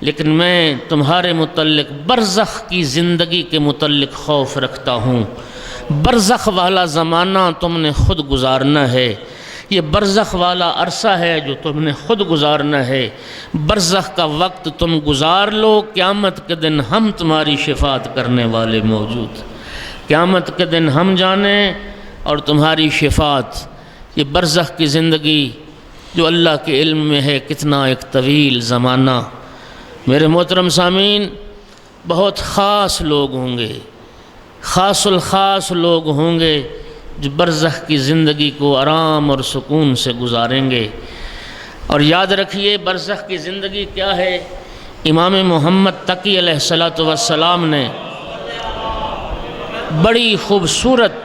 لیکن میں تمہارے متعلق برزخ کی زندگی کے متعلق خوف رکھتا ہوں۔ برزخ والا زمانہ تم نے خود گزارنا ہے، یہ برزخ والا عرصہ ہے جو تم نے خود گزارنا ہے۔ برزخ کا وقت تم گزار لو، قیامت کے دن ہم تمہاری شفاعت کرنے والے موجود، قیامت کے دن ہم جانیں اور تمہاری شفاعت۔ یہ برزخ کی زندگی جو اللہ کے علم میں ہے کتنا ایک طویل زمانہ۔ میرے محترم سامعین، بہت خاص لوگ ہوں گے، خاص الخاص لوگ ہوں گے جو برزخ کی زندگی کو آرام اور سکون سے گزاریں گے۔ اور یاد رکھیے برزخ کی زندگی کیا ہے۔ امام محمد تقی علیہ السلام نے بڑی خوبصورت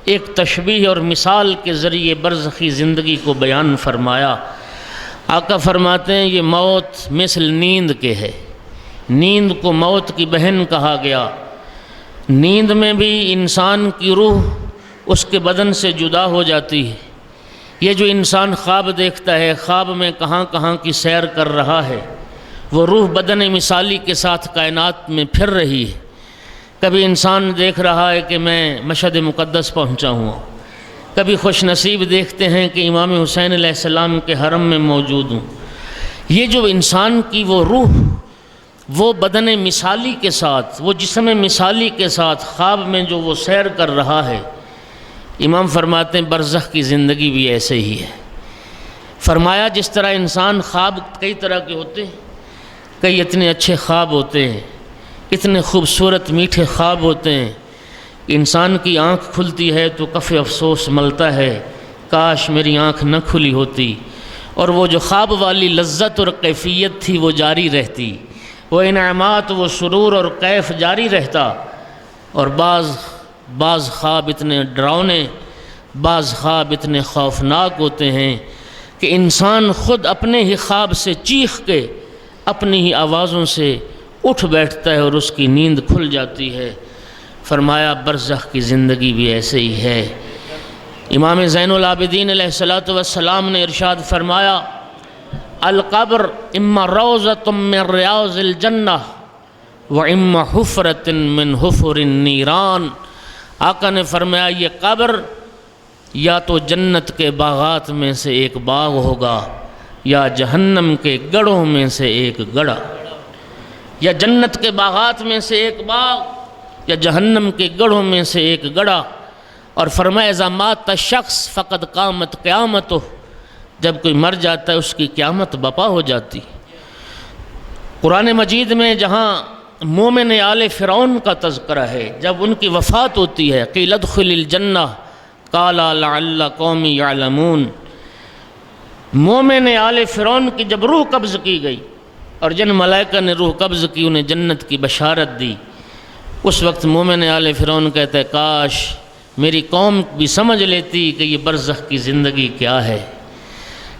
ایک تشبیہ اور مثال کے ذریعے برزخی زندگی کو بیان فرمایا۔ آقا فرماتے ہیں یہ موت مثل نیند کے ہے، نیند کو موت کی بہن کہا گیا۔ نیند میں بھی انسان کی روح اس کے بدن سے جدا ہو جاتی ہے۔ یہ جو انسان خواب دیکھتا ہے، خواب میں کہاں کہاں کی سیر کر رہا ہے، وہ روح بدن مثالی کے ساتھ کائنات میں پھر رہی ہے۔ کبھی انسان دیکھ رہا ہے کہ میں مشہد مقدس پہنچا ہوں، کبھی خوش نصیب دیکھتے ہیں کہ امام حسین علیہ السلام کے حرم میں موجود ہوں۔ یہ جو انسان کی وہ روح، وہ بدن مثالی کے ساتھ، وہ جسم مثالی کے ساتھ خواب میں جو وہ سیر کر رہا ہے، امام فرماتے ہیں برزخ کی زندگی بھی ایسے ہی ہے۔ فرمایا جس طرح انسان خواب کئی طرح کے ہوتے ہیں، کئی اتنے اچھے خواب ہوتے ہیں، اتنے خوبصورت میٹھے خواب ہوتے ہیں، انسان کی آنکھ کھلتی ہے تو کف افسوس ملتا ہے کاش میری آنکھ نہ کھلی ہوتی، اور وہ جو خواب والی لذت اور کیفیت تھی وہ جاری رہتی، وہ انعامات، وہ سرور اور کیف جاری رہتا۔ اور بعض خواب اتنے ڈراؤنے بعض خواب اتنے خوفناک ہوتے ہیں کہ انسان خود اپنے ہی خواب سے چیخ کے اپنی ہی آوازوں سے اٹھ بیٹھتا ہے اور اس کی نیند کھل جاتی ہے۔ فرمایا برزخ کی زندگی بھی ایسے ہی ہے۔ امام زین العابدین علیہ السلام نے ارشاد فرمایا القبر اما روضۃ من ریاض الجنہ و اما حفرۃ من حفر النیران۔ آقا نے فرمایا یہ قبر یا تو جنت کے باغات میں سے ایک باغ ہوگا یا جہنم کے گڑھوں میں سے ایک گڑھا، یا جنت کے باغات میں سے ایک باغ یا جہنم کے گڑھوں میں سے ایک گڑھا۔ اور فرمایا اذا مات شخص فقد قامت قیامتہ، جب کوئی مر جاتا ہے اس کی قیامت بپا ہو جاتی۔ قرآن مجید میں جہاں مومن آل فرعون کا تذکرہ ہے، جب ان کی وفات ہوتی ہے قیل ادخل الجنہ قال لعل قومی یعلمون، مومن آل فرعون کی جب روح قبض کی گئی اور جن ملائکہ نے روح قبض کی انہیں جنت کی بشارت دی، اس وقت مومن آل فرعون کہتے ہیں کاش میری قوم بھی سمجھ لیتی کہ یہ برزخ کی زندگی کیا ہے۔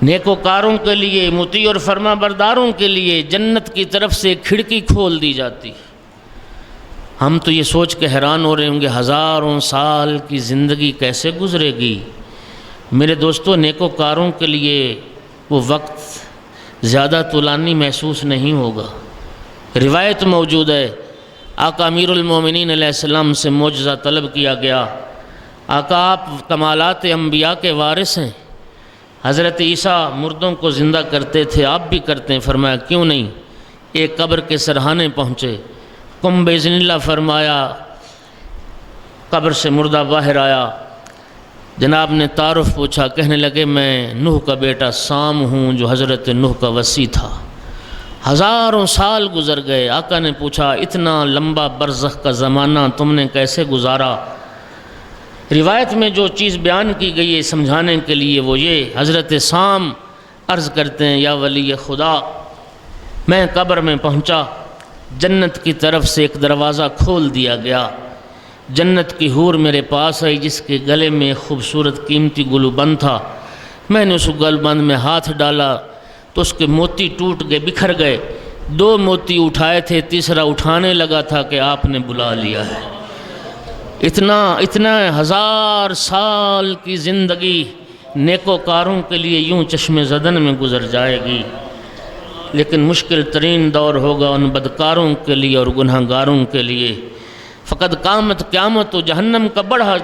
نیکوکاروں کے لیے، مطیع اور فرما برداروں کے لیے جنت کی طرف سے ایک کھڑکی کھول دی جاتی۔ ہم تو یہ سوچ کے حیران ہو رہے ہوں گے ہزاروں سال کی زندگی کیسے گزرے گی۔ میرے دوستو، نیکوکاروں کے لیے وہ وقت زیادہ طولانی محسوس نہیں ہوگا۔ روایت موجود ہے آقا امیر المومنین علیہ السلام سے معجزہ طلب کیا گیا۔ آقا آپ کمالات انبیاء کے وارث ہیں، حضرت عیسیٰ مردوں کو زندہ کرتے تھے، آپ بھی کرتے ہیں۔ فرمایا کیوں نہیں؟ ایک قبر کے سرحانے پہنچے، قم باذن اللہ فرمایا، قبر سے مردہ باہر آیا، جناب نے تعارف پوچھا، کہنے لگے میں نوح کا بیٹا سام ہوں جو حضرت نوح کا وصی تھا۔ ہزاروں سال گزر گئے، آقا نے پوچھا اتنا لمبا برزخ کا زمانہ تم نے کیسے گزارا؟ روایت میں جو چیز بیان کی گئی ہے سمجھانے کے لیے وہ یہ، حضرت سام عرض کرتے ہیں یا ولی خدا، میں قبر میں پہنچا، جنت کی طرف سے ایک دروازہ کھول دیا گیا، جنت کی حور میرے پاس آئی جس کے گلے میں خوبصورت قیمتی گلو بند تھا، میں نے اس گل بند میں ہاتھ ڈالا تو اس کے موتی ٹوٹ گئے، بکھر گئے، 2 موتی اٹھائے تھے، تیسرا اٹھانے لگا تھا کہ آپ نے بلا لیا ہے۔ اتنا 1000 سال کی زندگی نیکوکاروں کے لیے یوں چشم زدن میں گزر جائے گی، لیکن مشکل ترین دور ہوگا ان بدکاروں کے لیے اور گناہ گاروں کے لیے۔ فقط قامت قیامت و جہنم کا گڑھا،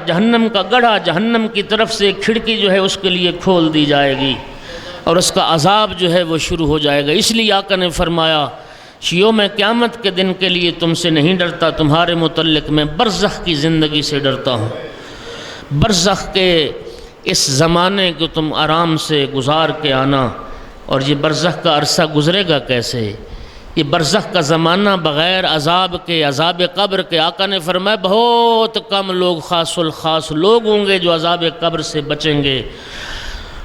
جہنم کی طرف سے ایک کھڑکی جو ہے اس کے لیے کھول دی جائے گی اور اس کا عذاب جو ہے وہ شروع ہو جائے گا۔ اس لیے آقا نے فرمایا شیعوں میں قیامت کے دن کے لیے تم سے نہیں ڈرتا، تمہارے متعلق میں برزخ کی زندگی سے ڈرتا ہوں۔ برزخ کے اس زمانے کو تم آرام سے گزار کے آنا، اور یہ برزخ کا عرصہ گزرے گا کیسے؟ یہ برزخ کا زمانہ بغیر عذاب کے، عذاب قبر کے، آقا نے فرمایا بہت کم لوگ، خاص الخاص لوگ ہوں گے جو عذاب قبر سے بچیں گے۔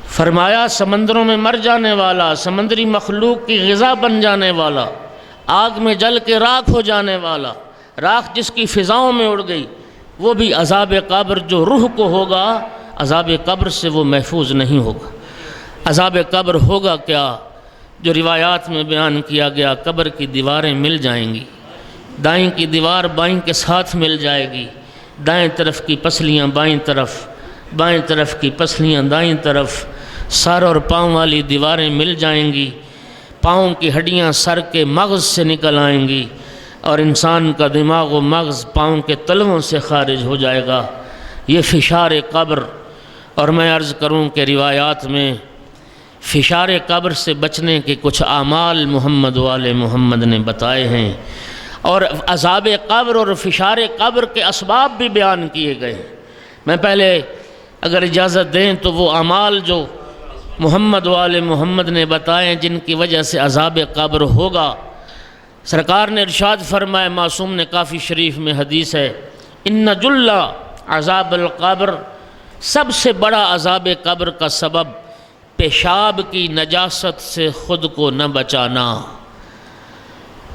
فرمایا سمندروں میں مر جانے والا، سمندری مخلوق کی غذا بن جانے والا، آگ میں جل کے راکھ ہو جانے والا، راکھ جس کی فضاؤں میں اڑ گئی، وہ بھی عذاب قبر جو روح کو ہوگا، عذاب قبر سے وہ محفوظ نہیں ہوگا۔ عذاب قبر ہوگا کیا؟ جو روایات میں بیان کیا گیا، قبر کی دیواریں مل جائیں گی، دائیں کی دیوار بائیں کے ساتھ مل جائے گی، دائیں طرف کی پسلیاں بائیں طرف، بائیں طرف کی پسلیاں دائیں طرف، سر اور پاؤں والی دیواریں مل جائیں گی، پاؤں کی ہڈیاں سر کے مغز سے نکل آئیں گی اور انسان کا دماغ و مغز پاؤں کے تلووں سے خارج ہو جائے گا۔ یہ فشار قبر، اور میں عرض کروں کہ روایات میں فشار قبر سے بچنے کے کچھ اعمال محمد والے محمد نے بتائے ہیں، اور عذاب قبر اور فشار قبر کے اسباب بھی بیان کیے گئے ہیں۔ میں پہلے اگر اجازت دیں تو وہ اعمال جو محمد والے محمد نے بتائے جن کی وجہ سے عذاب قبر ہوگا، سرکار نے ارشاد فرمایا، معصوم نے کافی شریف میں حدیث ہے، ان جل عذاب القبر، سب سے بڑا عذاب قبر کا سبب پیشاب کی نجاست سے خود کو نہ بچانا،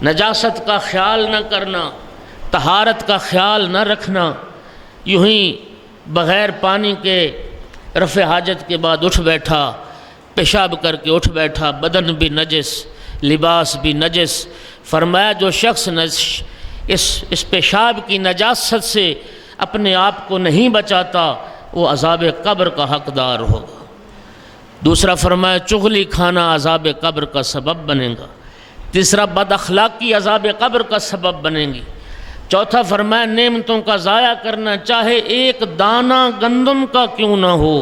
نجاست کا خیال نہ کرنا، طہارت کا خیال نہ رکھنا، یوں ہی بغیر پانی کے رفع حاجت کے بعد اٹھ بیٹھا، پیشاب کر کے اٹھ بیٹھا، بدن بھی نجس، لباس بھی نجس۔ فرمایا جو شخص اس پیشاب کی نجاست سے اپنے آپ کو نہیں بچاتا وہ عذاب قبر کا حقدار ہوگا۔ دوسرا فرمایا چغلی کھانا عذاب قبر کا سبب بنے گا۔ تیسرا بد اخلاقی عذاب قبر کا سبب بنے گی۔ چوتھا فرمایا نعمتوں کا ضائع کرنا، چاہے ایک دانہ گندم کا کیوں نہ ہو،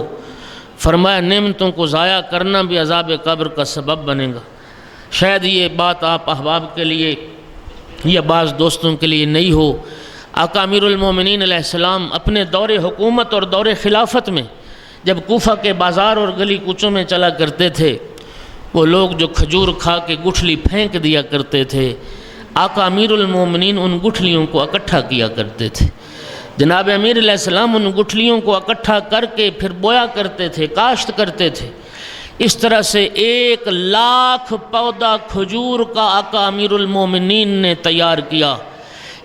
فرمایا نعمتوں کو ضائع کرنا بھی عذاب قبر کا سبب بنے گا۔ شاید یہ بات آپ احباب کے لیے یا بعض دوستوں کے لیے نہیں ہو، آقا امیر المومنین علیہ السلام اپنے دور حکومت اور دور خلافت میں جب کوفہ کے بازار اور گلی کوچوں میں چلا کرتے تھے، وہ لوگ جو کھجور کھا کے گٹھلی پھینک دیا کرتے تھے، آقا امیر المومنین ان گٹھلیوں کو اکٹھا کیا کرتے تھے۔ جناب امیر علیہ السلام ان گٹھلیوں کو اکٹھا کر کے پھر بویا کرتے تھے، کاشت کرتے تھے۔ اس طرح سے 1,00,000 پودا کھجور کا آقا امیر المومنین نے تیار کیا۔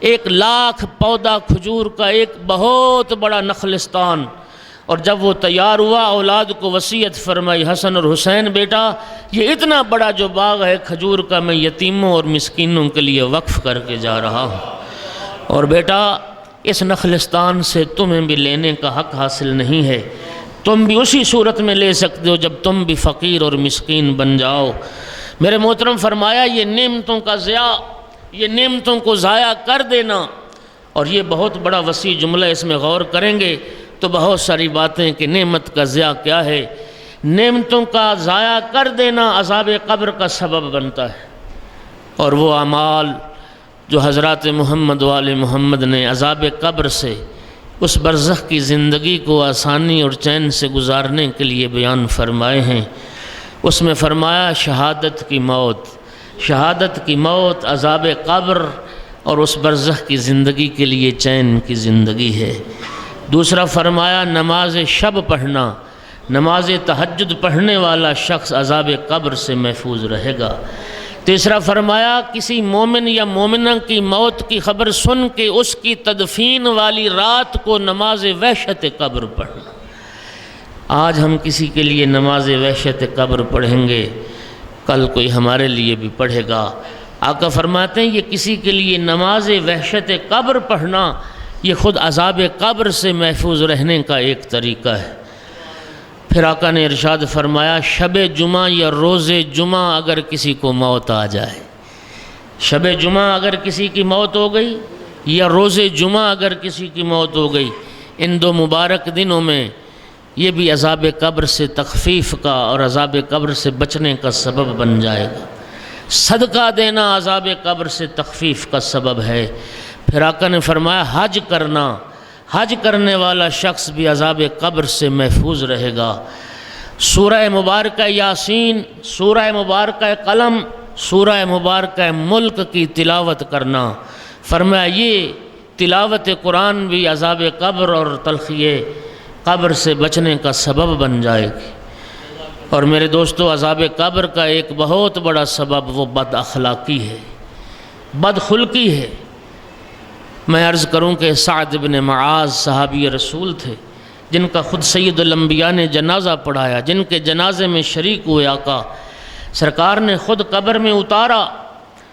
1,00,000 پودا کھجور کا ایک بہت بڑا نخلستان۔ اور جب وہ تیار ہوا اولاد کو وصیت فرمائی، حسن اور حسین بیٹا یہ اتنا بڑا جو باغ ہے کھجور کا میں یتیموں اور مسکینوں کے لیے وقف کر کے جا رہا ہوں، اور بیٹا اس نخلستان سے تمہیں بھی لینے کا حق حاصل نہیں ہے، تم بھی اسی صورت میں لے سکتے ہو جب تم بھی فقیر اور مسکین بن جاؤ۔ میرے محترم فرمایا یہ نعمتوں کا ضیاع، یہ نعمتوں کو ضائع کر دینا، اور یہ بہت بڑا وسیع جملہ، اس میں غور کریں گے تو بہت ساری باتیں کہ نعمت کا ضیاع کیا ہے۔ نعمتوں کا ضائع کر دینا عذاب قبر کا سبب بنتا ہے، اور وہ اعمال جو حضرات محمد وآل محمد نے عذاب قبر سے اس برزخ کی زندگی کو آسانی اور چین سے گزارنے کے لیے بیان فرمائے ہیں، اس میں فرمایا شہادت کی موت، شہادت کی موت عذاب قبر اور اس برزخ کی زندگی کے لیے چین کی زندگی ہے۔ دوسرا فرمایا نماز شب پڑھنا، نماز تہجد پڑھنے والا شخص عذاب قبر سے محفوظ رہے گا۔ تیسرا فرمایا کسی مومن یا مومنہ کی موت کی خبر سن کے اس کی تدفین والی رات کو نماز وحشت قبر پڑھنا۔ آج ہم کسی کے لیے نماز وحشت قبر پڑھیں گے، کل کوئی ہمارے لیے بھی پڑھے گا۔ آقا فرماتے ہیں یہ کسی کے لیے نماز وحشت قبر پڑھنا یہ خود عذاب قبر سے محفوظ رہنے کا ایک طریقہ ہے۔ پھر آقا نے ارشاد فرمایا شب جمعہ یا روز جمعہ اگر کسی کو موت آ جائے، شب جمعہ اگر کسی کی موت ہو گئی یا روز جمعہ اگر کسی کی موت ہو گئی، ان دو مبارک دنوں میں یہ بھی عذاب قبر سے تخفیف کا اور عذاب قبر سے بچنے کا سبب بن جائے گا۔ صدقہ دینا عذاب قبر سے تخفیف کا سبب ہے۔ پھر آقا نے فرمایا حج کرنا، حج کرنے والا شخص بھی عذاب قبر سے محفوظ رہے گا۔ سورہ مبارکہ یاسین، سورہ مبارکہ قلم، سورہ مبارکہ ملک کی تلاوت کرنا، فرمایا یہ تلاوت قرآن بھی عذاب قبر اور تلخی قبر سے بچنے کا سبب بن جائے گی۔ اور میرے دوستو عذاب قبر کا ایک بہت بڑا سبب وہ بد اخلاقی ہے، بد خلقی ہے۔ میں عرض کروں کہ سعد بن معاذ صحابی رسول تھے جن کا خود سید الانبیاء نے جنازہ پڑھایا، جن کے جنازے میں شریک ہوئے آقا سرکار نے خود قبر میں اتارا،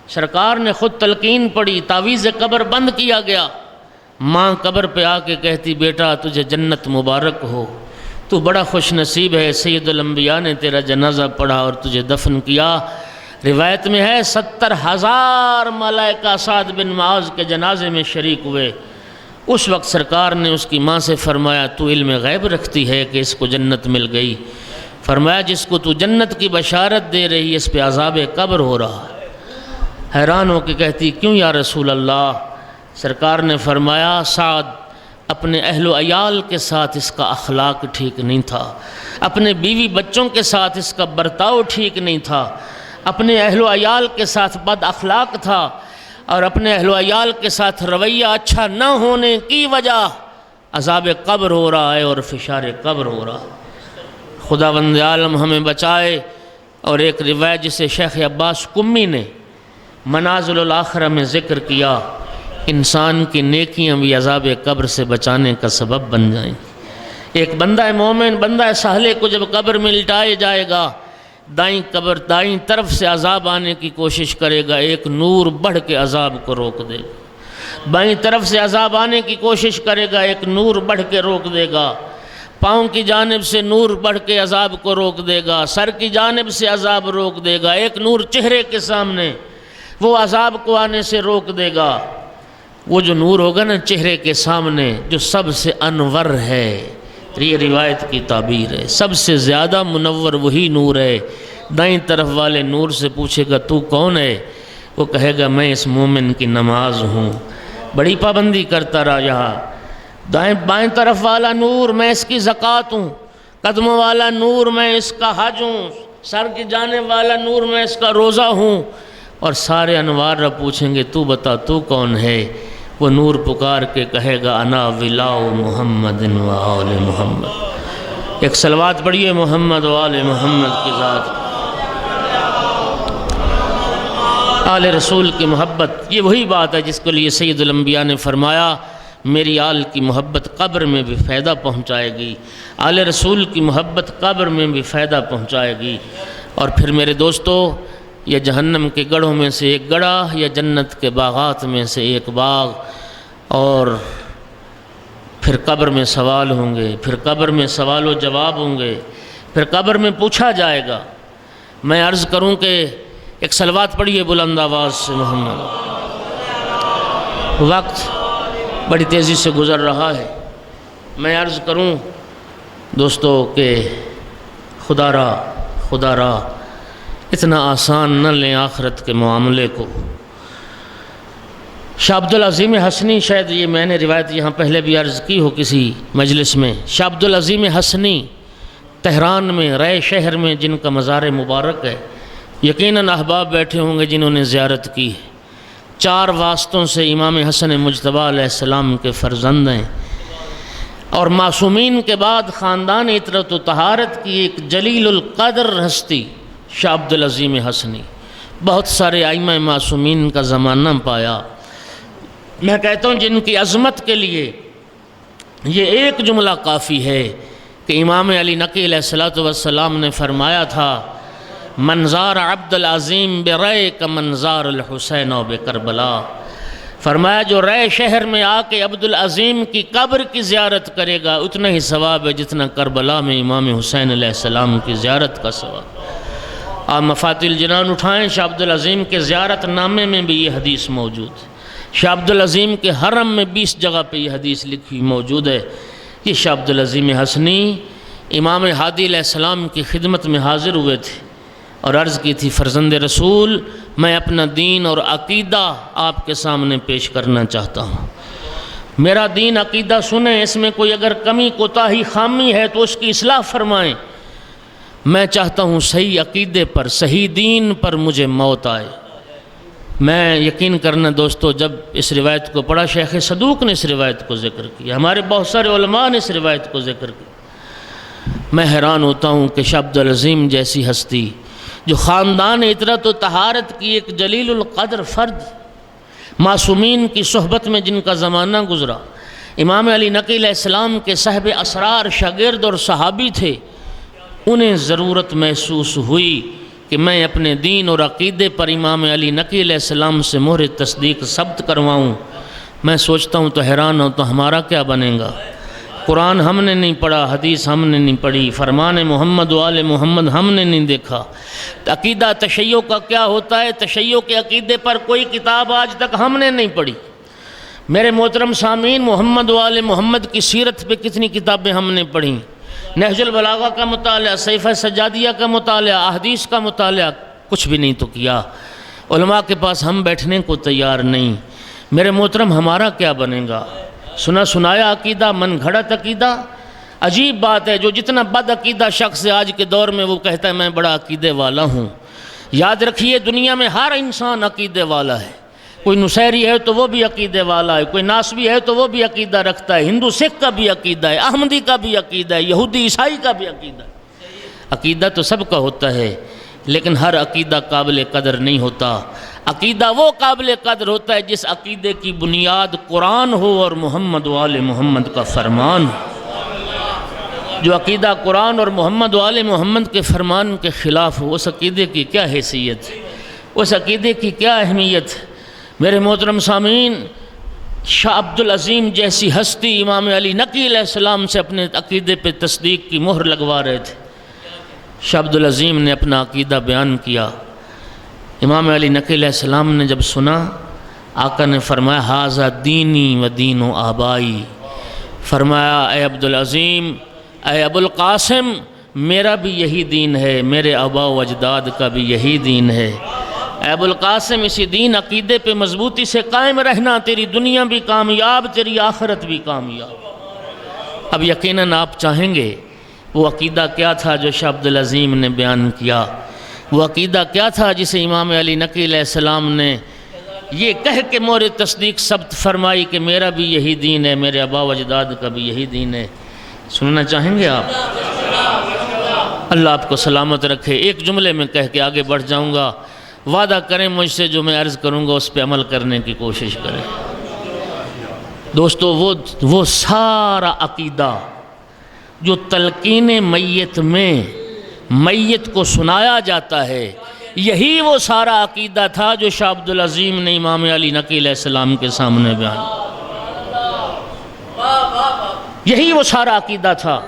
سرکار نے خود تلقین پڑھی، تعویذ قبر بند کیا گیا۔ ماں قبر پہ آ کے کہتی بیٹا تجھے جنت مبارک ہو، تو بڑا خوش نصیب ہے، سید الانبیاء نے تیرا جنازہ پڑھا اور تجھے دفن کیا۔ روایت میں ہے 70,000 ملائکہ سعد بن معاذ کے جنازے میں شریک ہوئے۔ اس وقت سرکار نے اس کی ماں سے فرمایا تو علم غیب رکھتی ہے کہ اس کو جنت مل گئی؟ فرمایا جس کو تو جنت کی بشارت دے رہی اس پہ عذاب قبر ہو رہا ہے۔ حیران ہو کے کہتی کیوں یا رسول اللہ؟ سرکار نے فرمایا سعد اپنے اہل و عیال کے ساتھ اس کا اخلاق ٹھیک نہیں تھا، اپنے بیوی بچوں کے ساتھ اس کا برتاؤ ٹھیک نہیں تھا، اپنے اہل و عیال کے ساتھ بد اخلاق تھا، اور اپنے اہل و عیال کے ساتھ رویہ اچھا نہ ہونے کی وجہ عذاب قبر ہو رہا ہے اور فشار قبر ہو رہا ہے۔ خداوند عالم ہمیں بچائے۔ اور ایک روایت جسے شیخ عباس قمی نے منازل الاخرہ میں ذکر کیا، انسان کی نیکیاں بھی عذاب قبر سے بچانے کا سبب بن جائیں۔ ایک بندہ مومن، بندہ صالح کو جب قبر میں لٹایا جائے گا، دائیں طرف سے عذاب آنے کی کوشش کرے گا، ایک نور بڑھ کے عذاب کو روک دے گا۔ بائیں طرف سے عذاب آنے کی کوشش کرے گا، ایک نور بڑھ کے روک دے گا۔ پاؤں کی جانب سے نور بڑھ کے عذاب کو روک دے گا، سر کی جانب سے عذاب روک دے گا، ایک نور چہرے کے سامنے وہ عذاب کو آنے سے روک دے گا۔ وہ جو نور ہوگا نا چہرے کے سامنے، جو سب سے انور ہے، یہ روایت کی تعبیر ہے، سب سے زیادہ منور وہی نور ہے۔ دائیں طرف والے نور سے پوچھے گا تو کون ہے؟ وہ کہے گا میں اس مومن کی نماز ہوں، بڑی پابندی کرتا رہا یہاں۔ بائیں طرف والا نور میں اس کی زکوٰۃ ہوں، قدموں والا نور میں اس کا حج ہوں، سر کی جانب والا نور میں اس کا روزہ ہوں، اور سارے انوار رب پوچھیں گے تو بتا تو کون ہے؟ وہ نور پکار کے کہے گا انا ولاء محمد و آل محمد۔ ایک صلوات پڑھیے محمد و آل محمد کی ذات۔ آل رسول کی محبت یہ وہی بات ہے جس کے لیے سید الانبیاء نے فرمایا میری آل کی محبت قبر میں بھی فائدہ پہنچائے گی، آل رسول کی محبت قبر میں بھی فائدہ پہنچائے گی۔ اور پھر میرے دوستو، یا جہنم کے گڑھوں میں سے ایک گڑھا، یا جنت کے باغات میں سے ایک باغ، اور پھر قبر میں سوال ہوں گے، پھر قبر میں سوال و جواب ہوں گے، پھر قبر میں پوچھا جائے گا۔ میں عرض کروں کہ ایک صلوات پڑھیے بلند آواز سے محمد۔ وقت بڑی تیزی سے گزر رہا ہے، میں عرض کروں دوستو کہ خدا را اتنا آسان نہ لیں آخرت کے معاملے کو۔ شاہ عبدالعظیم حسنی، شاید یہ میں نے روایت یہاں پہلے بھی عرض کی ہو کسی مجلس میں، شاہ عبدالعظیم حسنی تہران میں رائے شہر میں جن کا مزار مبارک ہے، یقیناً احباب بیٹھے ہوں گے جنہوں نے زیارت کی ہے۔ 4 واسطوں سے امام حسن مجتبیٰ علیہ السلام کے فرزند ہیں، اور معصومین کے بعد خاندان عطرت و طہارت کی ایک جلیل القدر ہستی شاہ عبدالعظیم حسنی، بہت سارے ائمہ معصومین کا زمانہ پایا۔ میں کہتا ہوں جن کی عظمت کے لیے یہ ایک جملہ کافی ہے کہ امام علی نقی علیہ السلام نے فرمایا تھا منظار عبدالعظیم برائے کا منظار الحسین و بکربلا۔ فرمایا جو رائے شہر میں آ کے عبدالعظیم کی قبر کی زیارت کرے گا اتنا ہی ثواب ہے جتنا کربلا میں امام حسین علیہ السلام کی زیارت کا ثواب۔ آپ مفاتیح الجنان اٹھائیں، شاہ عبدالعظیم کے زیارت نامے میں بھی یہ حدیث موجود ہے، شاہ عبدالعظیم کے حرم میں 20 جگہ پہ یہ حدیث لکھی موجود ہے۔ یہ شاہ عبدالعظیم حسنی امام ہادی علیہ السلام کی خدمت میں حاضر ہوئے تھے اور عرض کی تھی فرزند رسول میں اپنا دین اور عقیدہ آپ کے سامنے پیش کرنا چاہتا ہوں، میرا دین عقیدہ سنیں، اس میں کوئی اگر کمی کوتاہی خامی ہے تو اس کی اصلاح فرمائیں، میں چاہتا ہوں صحیح عقیدے پر صحیح دین پر مجھے موت آئے۔ میں یقین کرنا دوستو جب اس روایت کو پڑھا، شیخ صدوق نے اس روایت کو ذکر کیا، ہمارے بہت سارے علماء نے اس روایت کو ذکر کیا، میں حیران ہوتا ہوں کہ شاہ عبدالعظیم جیسی ہستی جو خاندان عطرت و طہارت کی ایک جلیل القدر فرد، معصومین کی صحبت میں جن کا زمانہ گزرا، امام علی نقی علیہ السلام کے صاحب اسرار شاگرد اور صحابی تھے، انہیں ضرورت محسوس ہوئی کہ میں اپنے دین اور عقیدے پر امام علی نقی علیہ السلام سے مہر تصدیق ثبت کرواؤں۔ میں سوچتا ہوں تو حیران ہوں تو ہمارا کیا بنے گا؟ قرآن ہم نے نہیں پڑھا، حدیث ہم نے نہیں پڑھی، فرمان محمد و آل محمد ہم نے نہیں دیکھا، عقیدہ تشیع کا کیا ہوتا ہے، تشیع کے عقیدے پر کوئی کتاب آج تک ہم نے نہیں پڑھی۔ میرے محترم سامعین، محمد و آل محمد کی سیرت پہ کتنی کتابیں ہم نے پڑھیں، نہج البلاغہ کا مطالعہ، صحیفہ سجادیہ کا مطالعہ، احادیث کا مطالعہ، کچھ بھی نہیں تو کیا۔ علماء کے پاس ہم بیٹھنے کو تیار نہیں۔ میرے محترم ہمارا کیا بنے گا؟ سنا سنایا عقیدہ، من گھڑت عقیدہ۔ عجیب بات ہے جو جتنا بد عقیدہ شخص آج کے دور میں وہ کہتا ہے میں بڑا عقیدے والا ہوں۔ یاد رکھیے دنیا میں ہر انسان عقیدے والا ہے، کوئی نصیری ہے تو وہ بھی عقیدے والا ہے، کوئی ناسبی ہے تو وہ بھی عقیدہ رکھتا ہے، ہندو سکھ کا بھی عقیدہ ہے، احمدی کا بھی عقیدہ ہے، یہودی عیسائی کا بھی عقیدہ ہے۔ عقیدہ تو سب کا ہوتا ہے لیکن ہر عقیدہ قابل قدر نہیں ہوتا۔ عقیدہ وہ قابل قدر ہوتا ہے جس عقیدے کی بنیاد قرآن ہو اور محمد و آل محمد کا فرمان ہو۔ جو عقیدہ قرآن اور محمد و آل محمد کے فرمان کے خلاف ہو، اس عقیدے کی کیا حیثیت، اس عقیدے کی کیا اہمیت۔ میرے محترم سامعین، شاہ عبدالعظیم جیسی ہستی امام علی نقی علیہ السلام سے اپنے عقیدے پہ تصدیق کی مہر لگوا رہے تھے۔ شاہ عبدالعظیم نے اپنا عقیدہ بیان کیا، امام علی نقی علیہ السلام نے جب سنا، آقا نے فرمایا ھذا دینی و دین و آبائی، فرمایا اے عبدالعظیم، اے ابو القاسم، میرا بھی یہی دین ہے، میرے آبا و اجداد کا بھی یہی دین ہے۔ اے ابو القاسم، اسی دین عقیدے پہ مضبوطی سے قائم رہنا، تیری دنیا بھی کامیاب، تیری آخرت بھی کامیاب۔ اب یقیناً آپ چاہیں گے وہ عقیدہ کیا تھا جو شاہ عبدالعظیم نے بیان کیا، وہ عقیدہ کیا تھا جسے امام علی نقی علیہ السلام نے یہ کہہ کے مہر تصدیق ثبت فرمائی کہ میرا بھی یہی دین ہے، میرے آبا و اجداد کا بھی یہی دین ہے۔ سننا چاہیں گے آپ؟ اللہ آپ کو سلامت رکھے۔ ایک جملے میں کہہ کے آگے بڑھ جاؤں گا، وعدہ کریں مجھ سے جو میں عرض کروں گا اس پہ عمل کرنے کی کوشش کریں۔ دوستو، وہ سارا عقیدہ جو تلقین میت میں میت کو سنایا جاتا ہے، یہی وہ سارا عقیدہ تھا جو شاہ عبدالعظیم نے امام علی نقی علیہ السلام کے سامنے بیان کیا۔ یہی وہ سارا عقیدہ تھا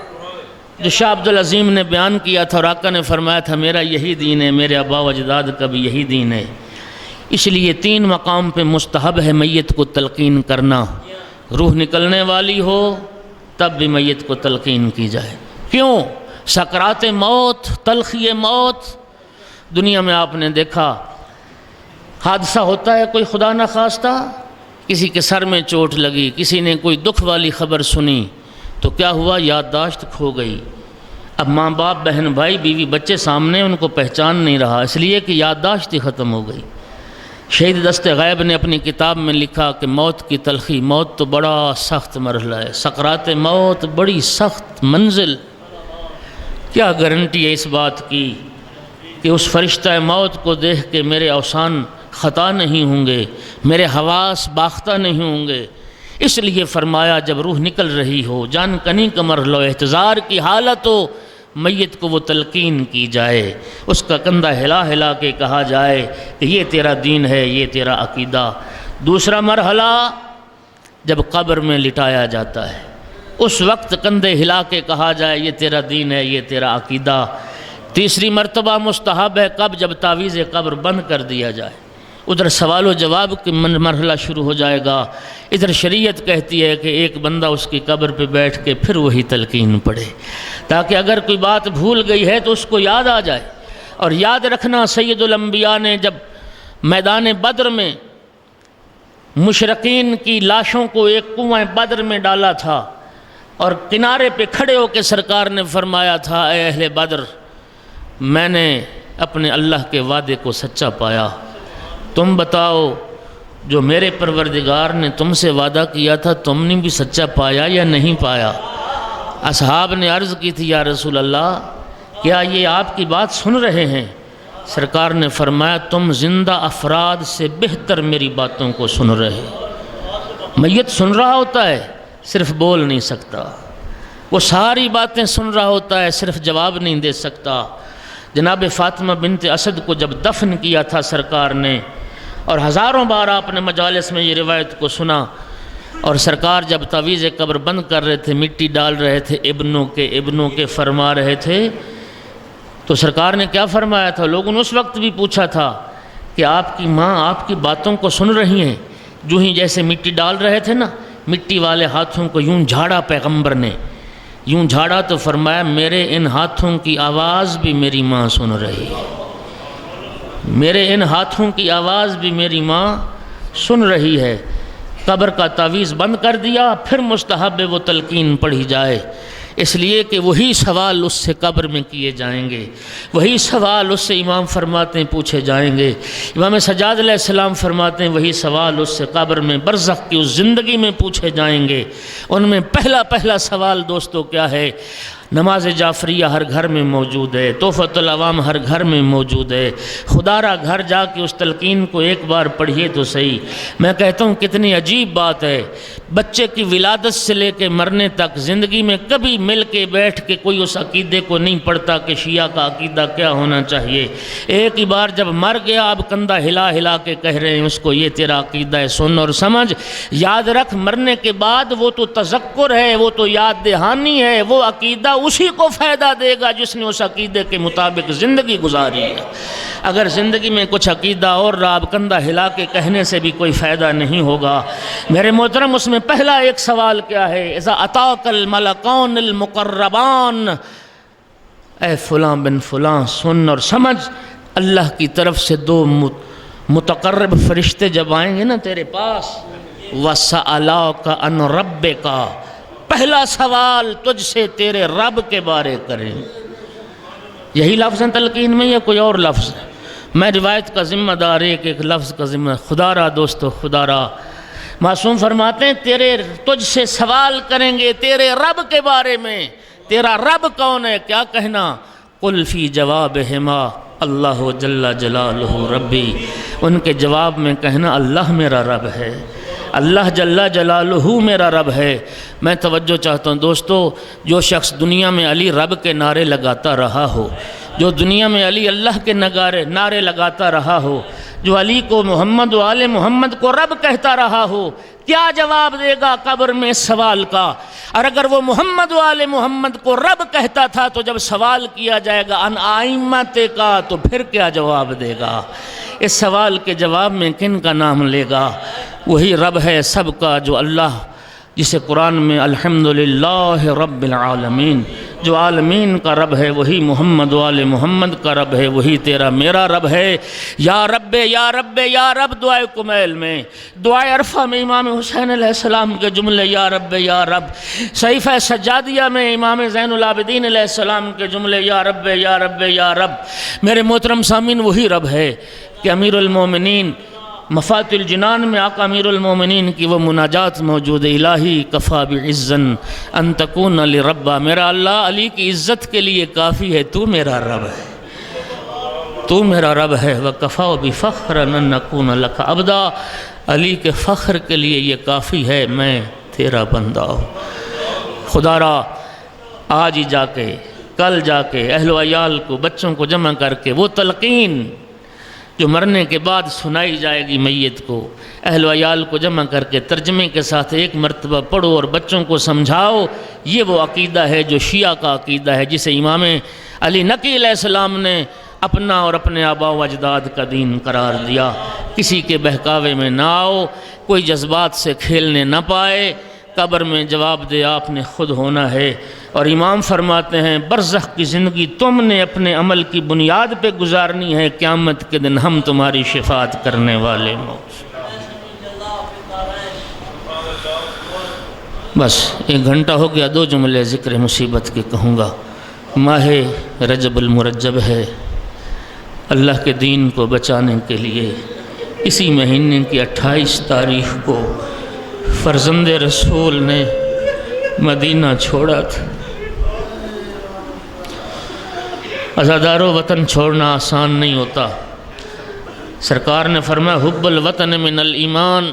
جو شاہ عبدالعظیم نے بیان کیا تھا، اور آقا نے فرمایا تھا میرا یہی دین ہے، میرے آبا و اجداد کا بھی یہی دین ہے۔ اس لیے 3 مقام پہ مستحب ہے میت کو تلقین کرنا، روح نکلنے والی ہو تب بھی میت کو تلقین کی جائے۔ کیوں؟ سکرات موت، تلخی موت۔ دنیا میں آپ نے دیکھا حادثہ ہوتا ہے، کوئی خدا نہ خواستہ کسی کے سر میں چوٹ لگی، کسی نے کوئی دکھ والی خبر سنی تو کیا ہوا؟ یادداشت کھو گئی۔ اب ماں باپ، بہن بھائی، بیوی بچے سامنے، ان کو پہچان نہیں رہا، اس لیے کہ یادداشت ہی ختم ہو گئی۔ شہید دست غیب نے اپنی کتاب میں لکھا کہ موت کی تلخی، موت تو بڑا سخت مرحلہ ہے، سکرات موت بڑی سخت منزل۔ کیا گارنٹی ہے اس بات کی کہ اس فرشتہ موت کو دیکھ کے میرے اوسان خطا نہیں ہوں گے، میرے حواس باختہ نہیں ہوں گے؟ اس لیے فرمایا جب روح نکل رہی ہو، جان کنی کا مرحلہ، احتضار کی حالت ہو، میت کو وہ تلقین کی جائے، اس کا کندھا ہلا ہلا کے کہا جائے کہ یہ تیرا دین ہے، یہ تیرا عقیدہ۔ دوسرا مرحلہ جب قبر میں لٹایا جاتا ہے، اس وقت کندھے ہلا کے کہا جائے یہ تیرا دین ہے، یہ تیرا عقیدہ۔ تیسری مرتبہ مستحب ہے کب؟ جب تعویذ قبر بند کر دیا جائے، ادھر سوال و جواب کی مرحلہ شروع ہو جائے گا، ادھر شریعت کہتی ہے کہ ایک بندہ اس کی قبر پہ بیٹھ کے پھر وہی تلقین پڑھے، تاکہ اگر کوئی بات بھول گئی ہے تو اس کو یاد آ جائے۔ اور یاد رکھنا، سید الانبیاء نے جب میدان بدر میں مشرکین کی لاشوں کو ایک کنویں بدر میں ڈالا تھا، اور کنارے پہ کھڑے ہو کے سرکار نے فرمایا تھا اے اہل بدر، میں نے اپنے اللہ کے وعدے کو سچا پایا، تم بتاؤ جو میرے پروردگار نے تم سے وعدہ کیا تھا تم نے بھی سچا پایا یا نہیں پایا؟ اصحاب نے عرض کی تھی یا رسول اللہ کیا یہ آپ کی بات سن رہے ہیں؟ سرکار نے فرمایا تم زندہ افراد سے بہتر میری باتوں کو سن رہے۔ میت سن رہا ہوتا ہے، صرف بول نہیں سکتا، وہ ساری باتیں سن رہا ہوتا ہے، صرف جواب نہیں دے سکتا۔ جناب فاطمہ بنت اسد کو جب دفن کیا تھا سرکار نے، اور ہزاروں بار آپ نے مجالس میں یہ روایت کو سنا، اور سرکار جب تعویذ قبر بند کر رہے تھے، مٹی ڈال رہے تھے، ابنوں کے فرما رہے تھے، تو سرکار نے کیا فرمایا تھا؟ لوگوں نے اس وقت بھی پوچھا تھا کہ آپ کی ماں آپ کی باتوں کو سن رہی ہیں؟ جو ہی جیسے مٹی ڈال رہے تھے نا، مٹی والے ہاتھوں کو یوں جھاڑا پیغمبر نے، یوں جھاڑا تو فرمایا میرے ان ہاتھوں کی آواز بھی میری ماں سن رہی ہے، میرے ان ہاتھوں کی آواز بھی میری ماں سن رہی ہے۔ قبر کا تعویذ بند کر دیا، پھر مستحب وہ تلقین پڑھی جائے، اس لیے کہ وہی سوال اس سے قبر میں کیے جائیں گے، وہی سوال اس سے امام فرماتے ہیں پوچھے جائیں گے۔ امام سجاد علیہ السلام فرماتے ہیں وہی سوال اس سے قبر میں برزخ کی اس زندگی میں پوچھے جائیں گے۔ ان میں پہلا سوال دوستو کیا ہے؟ نماز جعفریہ ہر گھر میں موجود ہے، تحفۃ العوام ہر گھر میں موجود ہے۔ خدا را گھر جا کے اس تلقین کو ایک بار پڑھیے تو صحیح۔ میں کہتا ہوں کتنی عجیب بات ہے، بچے کی ولادت سے لے کے مرنے تک زندگی میں کبھی مل کے بیٹھ کے کوئی اس عقیدے کو نہیں پڑھتا کہ شیعہ کا عقیدہ کیا ہونا چاہیے۔ ایک ہی بار جب مر گیا اب کندھا ہلا ہلا کے کہہ رہے ہیں اس کو یہ تیرا عقیدہ ہے، سن اور سمجھ۔ یاد رکھ مرنے کے بعد وہ تو تذکر ہے، وہ تو یاد دہانی ہے، وہ عقیدہ اسی کو فائدہ دے گا جس نے اس عقیدے کے مطابق زندگی گزاری ہے۔ اگر زندگی میں کچھ عقیدہ اور رہا اب کندھا ہلا کے کہنے سے بھی کوئی فائدہ نہیں ہوگا۔ میرے محترم اس میں پہلا ایک سوال کیا ہے؟ اذا اتاک الملکان المقربان، اے فلاں بن فلاں سن اور سمجھ، اللہ کی طرف سے دو متقرب فرشتے جب آئیں گے نا تیرے پاس، وَسَأَلَاكَ عَنْ رَبِّكَ، پہلا سوال تجھ سے تیرے رب کے بارے کریں۔ یہی لفظ ہے تلقین میں یا کوئی اور لفظ؟ میں روایت کا ذمہ دار ایک لفظ کا ذمہ، خدا را دوستو خدا را۔ معصوم فرماتے ہیں تجھ سے سوال کریں گے تیرے رب کے بارے میں۔ تیرا رب کون ہے؟ کیا کہنا؟ قل فی جوابہما اللہ جل جلالہ ربی، ان کے جواب میں کہنا اللہ میرا رب ہے، اللہ جل جلالہ میرا رب ہے۔ میں توجہ چاہتا ہوں دوستو، جو شخص دنیا میں علی رب کے نعرے لگاتا رہا ہو، جو دنیا میں علی اللہ کے نعرے لگاتا رہا ہو، جو علی کو محمد و آل محمد کو رب کہتا رہا ہو، کیا جواب دے گا قبر میں سوال کا؟ اور اگر وہ محمد و آل محمد کو رب کہتا تھا تو جب سوال کیا جائے گا ان آئمت کا تو پھر کیا جواب دے گا؟ اس سوال کے جواب میں کن کا نام لے گا؟ وہی رب ہے سب کا، جو اللہ جسے قرآن میں الحمدللہ رب العالمین، جو عالمین کا رب ہے وہی محمد و آل محمد کا رب ہے، وہی تیرا میرا رب ہے۔ یا رب یا رب یا رب دعائے کمیل میں، دعائے عرفہ میں امام حسین علیہ السلام کے جملے یا رب یا رب، صحیفہ سجادیہ میں امام زین العابدین علیہ السلام کے جملے یا رب یا رب یا رب۔ میرے محترم سامعین وہی رب ہے کہ امیر المومنین مفاتح الجنان میں آقا امیر المومنین کی وہ مناجات موجود ہے، الہی کفا بعزن ان تکون لربا، میرا اللہ علی کی عزت کے لیے کافی ہے تو میرا رب ہے، تو میرا رب ہے، وکفا بفخر ان نکون لک عبدا، علی کے فخر کے لیے یہ کافی ہے میں تیرا بندہ ہوں۔ خدا را آج ہی جا کے کل جا کے اہل و عیال کو بچوں کو جمع کر کے وہ تلقین جو مرنے کے بعد سنائی جائے گی میت کو، اہل و عیال کو جمع کر کے ترجمے کے ساتھ ایک مرتبہ پڑھو اور بچوں کو سمجھاؤ۔ یہ وہ عقیدہ ہے جو شیعہ کا عقیدہ ہے، جسے امام علی نقی علیہ السلام نے اپنا اور اپنے آباء و اجداد کا دین قرار دیا۔ کسی کے بہکاوے میں نہ آؤ، کوئی جذبات سے کھیلنے نہ پائے، قبر میں جواب دے آپ نے خود ہونا ہے۔ اور امام فرماتے ہیں برزخ کی زندگی تم نے اپنے عمل کی بنیاد پہ گزارنی ہے، قیامت کے دن ہم تمہاری شفاعت کرنے والے ہوں۔ بس 1 گھنٹہ ہو گیا، 2 جملے ذکر مصیبت کے کہوں گا۔ ماہ رجب المرجب ہے، اللہ کے دین کو بچانے کے لیے اسی مہینے کی 28 تاریخ کو فرزند رسول نے مدینہ چھوڑا تھا۔ عزادارو وطن چھوڑنا آسان نہیں ہوتا۔ سرکار نے فرمایا حب الوطن من الایمان،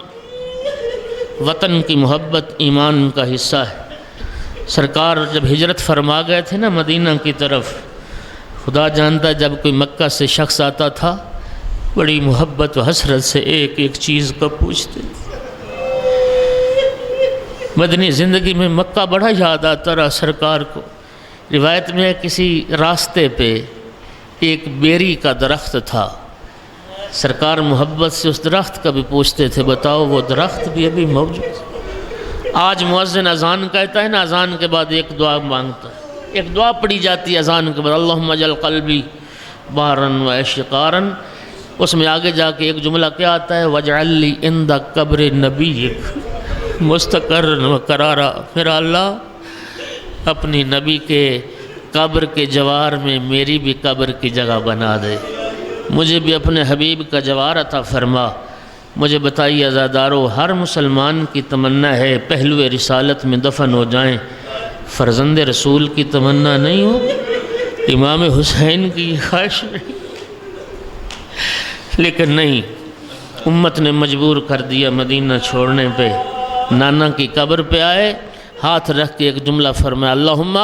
وطن کی محبت ایمان کا حصہ ہے۔ سرکار جب ہجرت فرما گئے تھے نا مدینہ کی طرف، خدا جانتا ہے جب کوئی مکہ سے شخص آتا تھا بڑی محبت و حسرت سے ایک ایک چیز کو پوچھتے تھے۔ مدنی زندگی میں مکہ بڑا یاد آتا رہا سرکار کو۔ روایت میں کسی راستے پہ ایک بیری کا درخت تھا، سرکار محبت سے اس درخت کا بھی پوچھتے تھے بتاؤ وہ درخت بھی ابھی موجود ہے؟ آج مؤذن اذان کہتا ہے نا، اذان کے بعد ایک دعا مانگتا ہے، ایک دعا پڑھی جاتی ہے اذان کے بعد، اللہم اجعل قلبی بارن و اشقارن، اس میں آگے جا کے ایک جملہ کیا آتا ہے وجعل لی عند قبر نبیک مستقرن و قرارا، پھر اللہ اپنی نبی کے قبر کے جوار میں میری بھی قبر کی جگہ بنا دے، مجھے بھی اپنے حبیب کا جوار عطا فرما۔ مجھے بتائیے عزادارو، ہر مسلمان کی تمنا ہے پہلو رسالت میں دفن ہو جائیں، فرزند رسول کی تمنا نہیں ہو، امام حسین کی خواہش نہیں، لیکن نہیں، امت نے مجبور کر دیا مدینہ چھوڑنے پہ۔ نانا کی قبر پہ آئے، ہاتھ رکھ کے ایک جملہ فرمایا، اللہم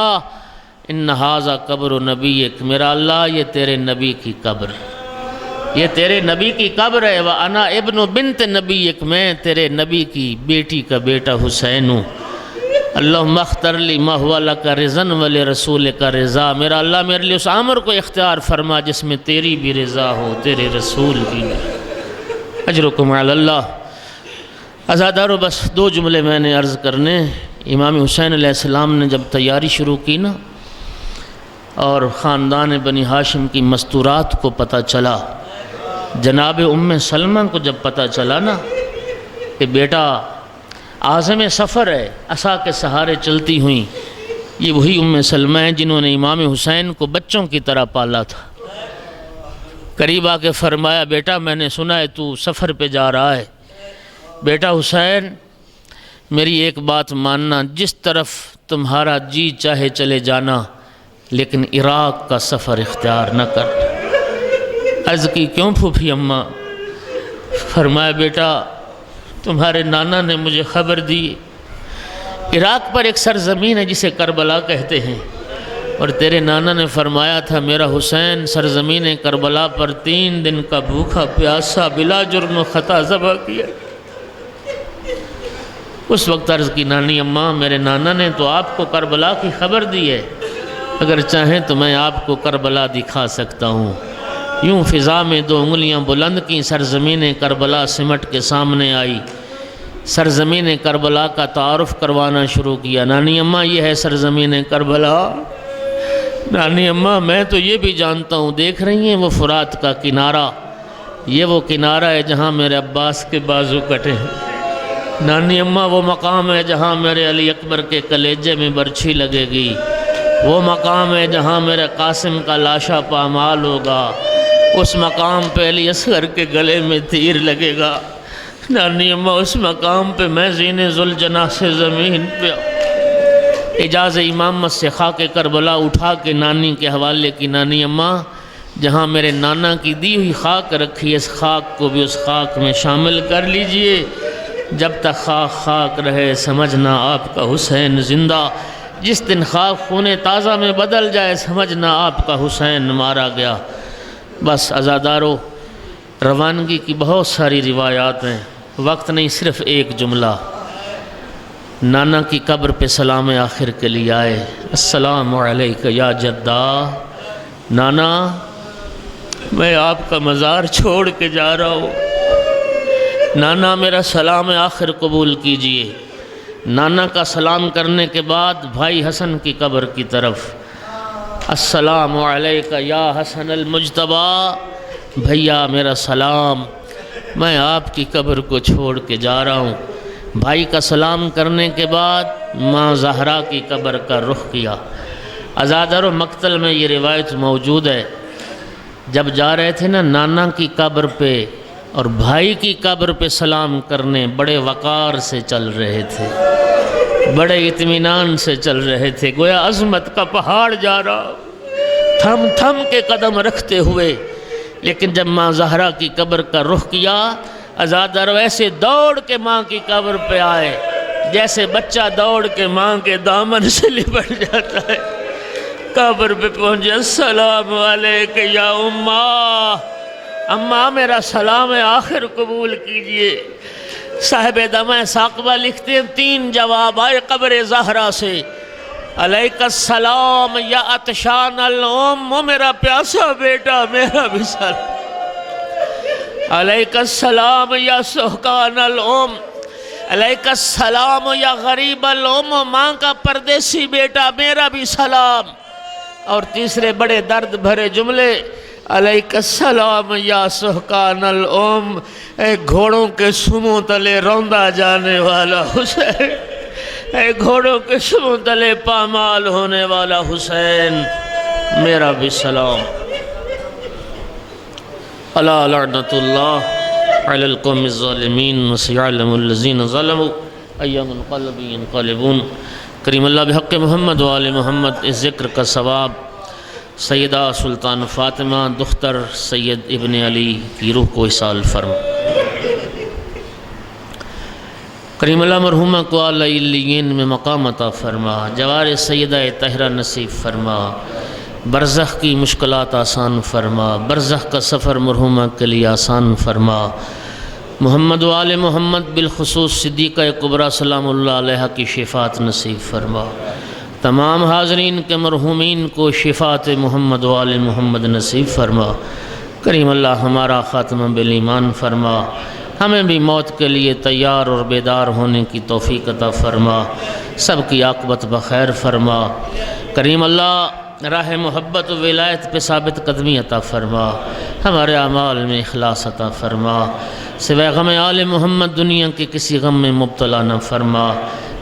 ان ھذا قبر نبیک، میرا اللہ یہ تیرے نبی کی قبر، یہ تیرے نبی کی قبر ہے، وَأَنَا ابن بنت نبیک، میں تیرے نبی کی بیٹی کا بیٹا حسین ہوں۔ اللہم اختر لی ما ہوا لک رضا ولرسولک رضا، میرا اللہ میرے لیے اس عمر کو اختیار فرما جس میں تیری بھی رضا ہو، تیرے رسول کی بھی۔ اجرکم علی اللہ۔ عزادارو بس دو جملے میں نے عرض کرنے۔ امام حسین علیہ السلام نے جب تیاری شروع کی نا اور خاندان بنی ہاشم کی مستورات کو پتہ چلا، جناب ام سلمہ کو جب پتہ چلا نا کہ بیٹا عازم سفر ہے، عصا کے سہارے چلتی ہوئیں، یہ وہی ام سلمہ ہیں جنہوں نے امام حسین کو بچوں کی طرح پالا تھا۔ قریب آ کے فرمایا، بیٹا میں نے سنا ہے تو سفر پہ جا رہا ہے، بیٹا حسین میری ایک بات ماننا، جس طرف تمہارا جی چاہے چلے جانا، لیکن عراق کا سفر اختیار نہ کر۔ عرض کی کیوں پھوپھی اماں؟ فرمایا بیٹا تمہارے نانا نے مجھے خبر دی، عراق پر ایک سرزمین ہے جسے کربلا کہتے ہیں، اور تیرے نانا نے فرمایا تھا میرا حسین سرزمین کربلا پر 3 دن کا بھوکا پیاسا بلا جرم و خطا ذبح کیا۔ اس وقت عرض کی نانی اماں میرے نانا نے تو آپ کو کربلا کی خبر دی ہے، اگر چاہیں تو میں آپ کو کربلا دکھا سکتا ہوں۔ یوں فضا میں 2 انگلیاں بلند کی، سرزمین کربلا سمٹ کے سامنے آئی، سرزمین کربلا کا تعارف کروانا شروع کیا۔ نانی اماں یہ ہے سرزمین کربلا۔ نانی اماں میں تو یہ بھی جانتا ہوں، دیکھ رہی ہیں وہ فرات کا کنارہ، یہ وہ کنارہ ہے جہاں میرے عباس کے بازو کٹے ہیں۔ نانی اماں وہ مقام ہے جہاں میرے علی اکبر کے کلیجے میں برچھی لگے گی، وہ مقام ہے جہاں میرے قاسم کا لاشا پامال ہوگا، اس مقام پہ علی اصغر کے گلے میں تیر لگے گا۔ نانی اماں اس مقام پہ میں زین ذوالجناح سے زمین پہ اجاز امامت سے خاک کربلا اٹھا کے نانی کے حوالے کی۔ نانی اماں جہاں میرے نانا کی دی ہوئی خاک رکھی، اس خاک کو بھی اس خاک میں شامل کر لیجئے، جب تک خاک خاک رہے سمجھنا آپ کا حسین زندہ، جس دن خاک خون تازہ میں بدل جائے سمجھنا آپ کا حسین مارا گیا۔ بس عزادارو روانگی کی بہت ساری روایات ہیں، وقت نہیں، صرف ایک جملہ۔ نانا کی قبر پہ سلام آخر کے لیے آئے، السلام علیکہ یا جدہ، نانا میں آپ کا مزار چھوڑ کے جا رہا ہوں، نانا میرا سلام آخر قبول کیجئے۔ نانا کا سلام کرنے کے بعد بھائی حسن کی قبر کی طرف، السلام علیکہ یا حسن المجتبیٰ، بھیا میرا سلام، میں آپ کی قبر کو چھوڑ کے جا رہا ہوں۔ بھائی کا سلام کرنے کے بعد ماں زہرا کی قبر کا رخ کیا۔ عزادار و مقتل میں یہ روایت موجود ہے، جب جا رہے تھے نا نانا کی قبر پہ اور بھائی کی قبر پہ سلام کرنے، بڑے وقار سے چل رہے تھے، بڑے اطمینان سے چل رہے تھے، گویا عظمت کا پہاڑ جا رہا، تھم تھم کے قدم رکھتے ہوئے۔ لیکن جب ماں زہرا کی قبر کا رخ کیا، عزادار ایسے دوڑ کے ماں کی قبر پہ آئے جیسے بچہ دوڑ کے ماں کے دامن سے لپٹ جاتا ہے۔ قبر پہ پہنچے، السلام علیکہ یا اماں، اماں میرا سلام آخر قبول کیجئے۔ صاحب دمہ ثاقبہ لکھتے ہیں 3 جواب آئے قبر زہرا سے، علیکہ السلام یا عطشان الام، میرا پیاسا بیٹا میرا بھی سلام، علیکہ السلام یا سحقان الام، علیکہ السلام یا غریب الام، ماں کا پردیسی بیٹا میرا بھی سلام۔ اور تیسرے بڑے درد بھرے جملے، علیکہ السلام یا سحقان الام، اے گھوڑوں کے سموں تلے روندا جانے والا حسین، اے گھوڑوں کے سموں تلے پامال ہونے والا حسین میرا بھی سلام۔ الا لعنت اللہ علی القوم الظالمین وسيعلم الذین ظلموا أي منقلب ينقلبون۔ کریم اللہ بحق محمد و آل محمد اس ذکر کا ثواب سیدہ سلطان فاطمہ دختر سید ابن علی کی روح کو ایصال فرما۔ کریم اللہ مرحومہ کو اعلی علیین میں مقام عطا فرما، جوار سیدہ طاہرہ نصیب فرما، برزخ کی مشکلات آسان فرما، برزخ کا سفر مرحومہ کے لیے آسان فرما۔ محمد و آل محمد بالخصوص صدیقہ کبریٰ سلام اللہ علیہ کی شفاعت نصیب فرما، تمام حاضرین کے مرحومین کو شفاعت محمد و آل محمد نصیب فرما۔ کریم اللہ ہمارا خاتمہ بالایمان فرما، ہمیں بھی موت کے لیے تیار اور بیدار ہونے کی توفیق عطا فرما، سب کی عاقبت بخیر فرما۔ کریم اللہ راہ محبت و ولایت پہ ثابت قدمی عطا فرما، ہمارے اعمال میں اخلاص عطا فرما، سوائے غم آل محمد دنیا کے کسی غم میں مبتلا نہ فرما،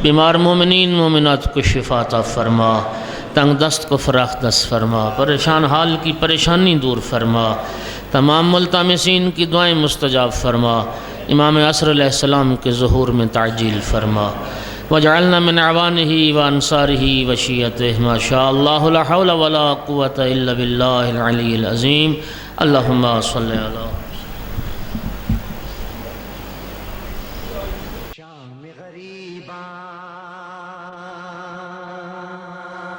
بیمار مومنین مومنات کو شفا عطا فرما، تنگ دست کو فراخ دست فرما، پریشان حال کی پریشانی دور فرما، تمام ملتمسین کی دعائیں مستجاب فرما، امام عصر علیہ السلام کے ظہور میں تعجیل فرما، وجعلنا من اعوانہ وانصارہ وشیعتہ ما شاء اللہ لا حول ولا قوة الا باللہ العلی العظیم۔ اللہم صلی علی شام غریباں،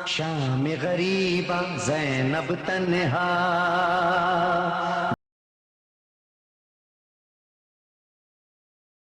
شام غریباں زینب تنہا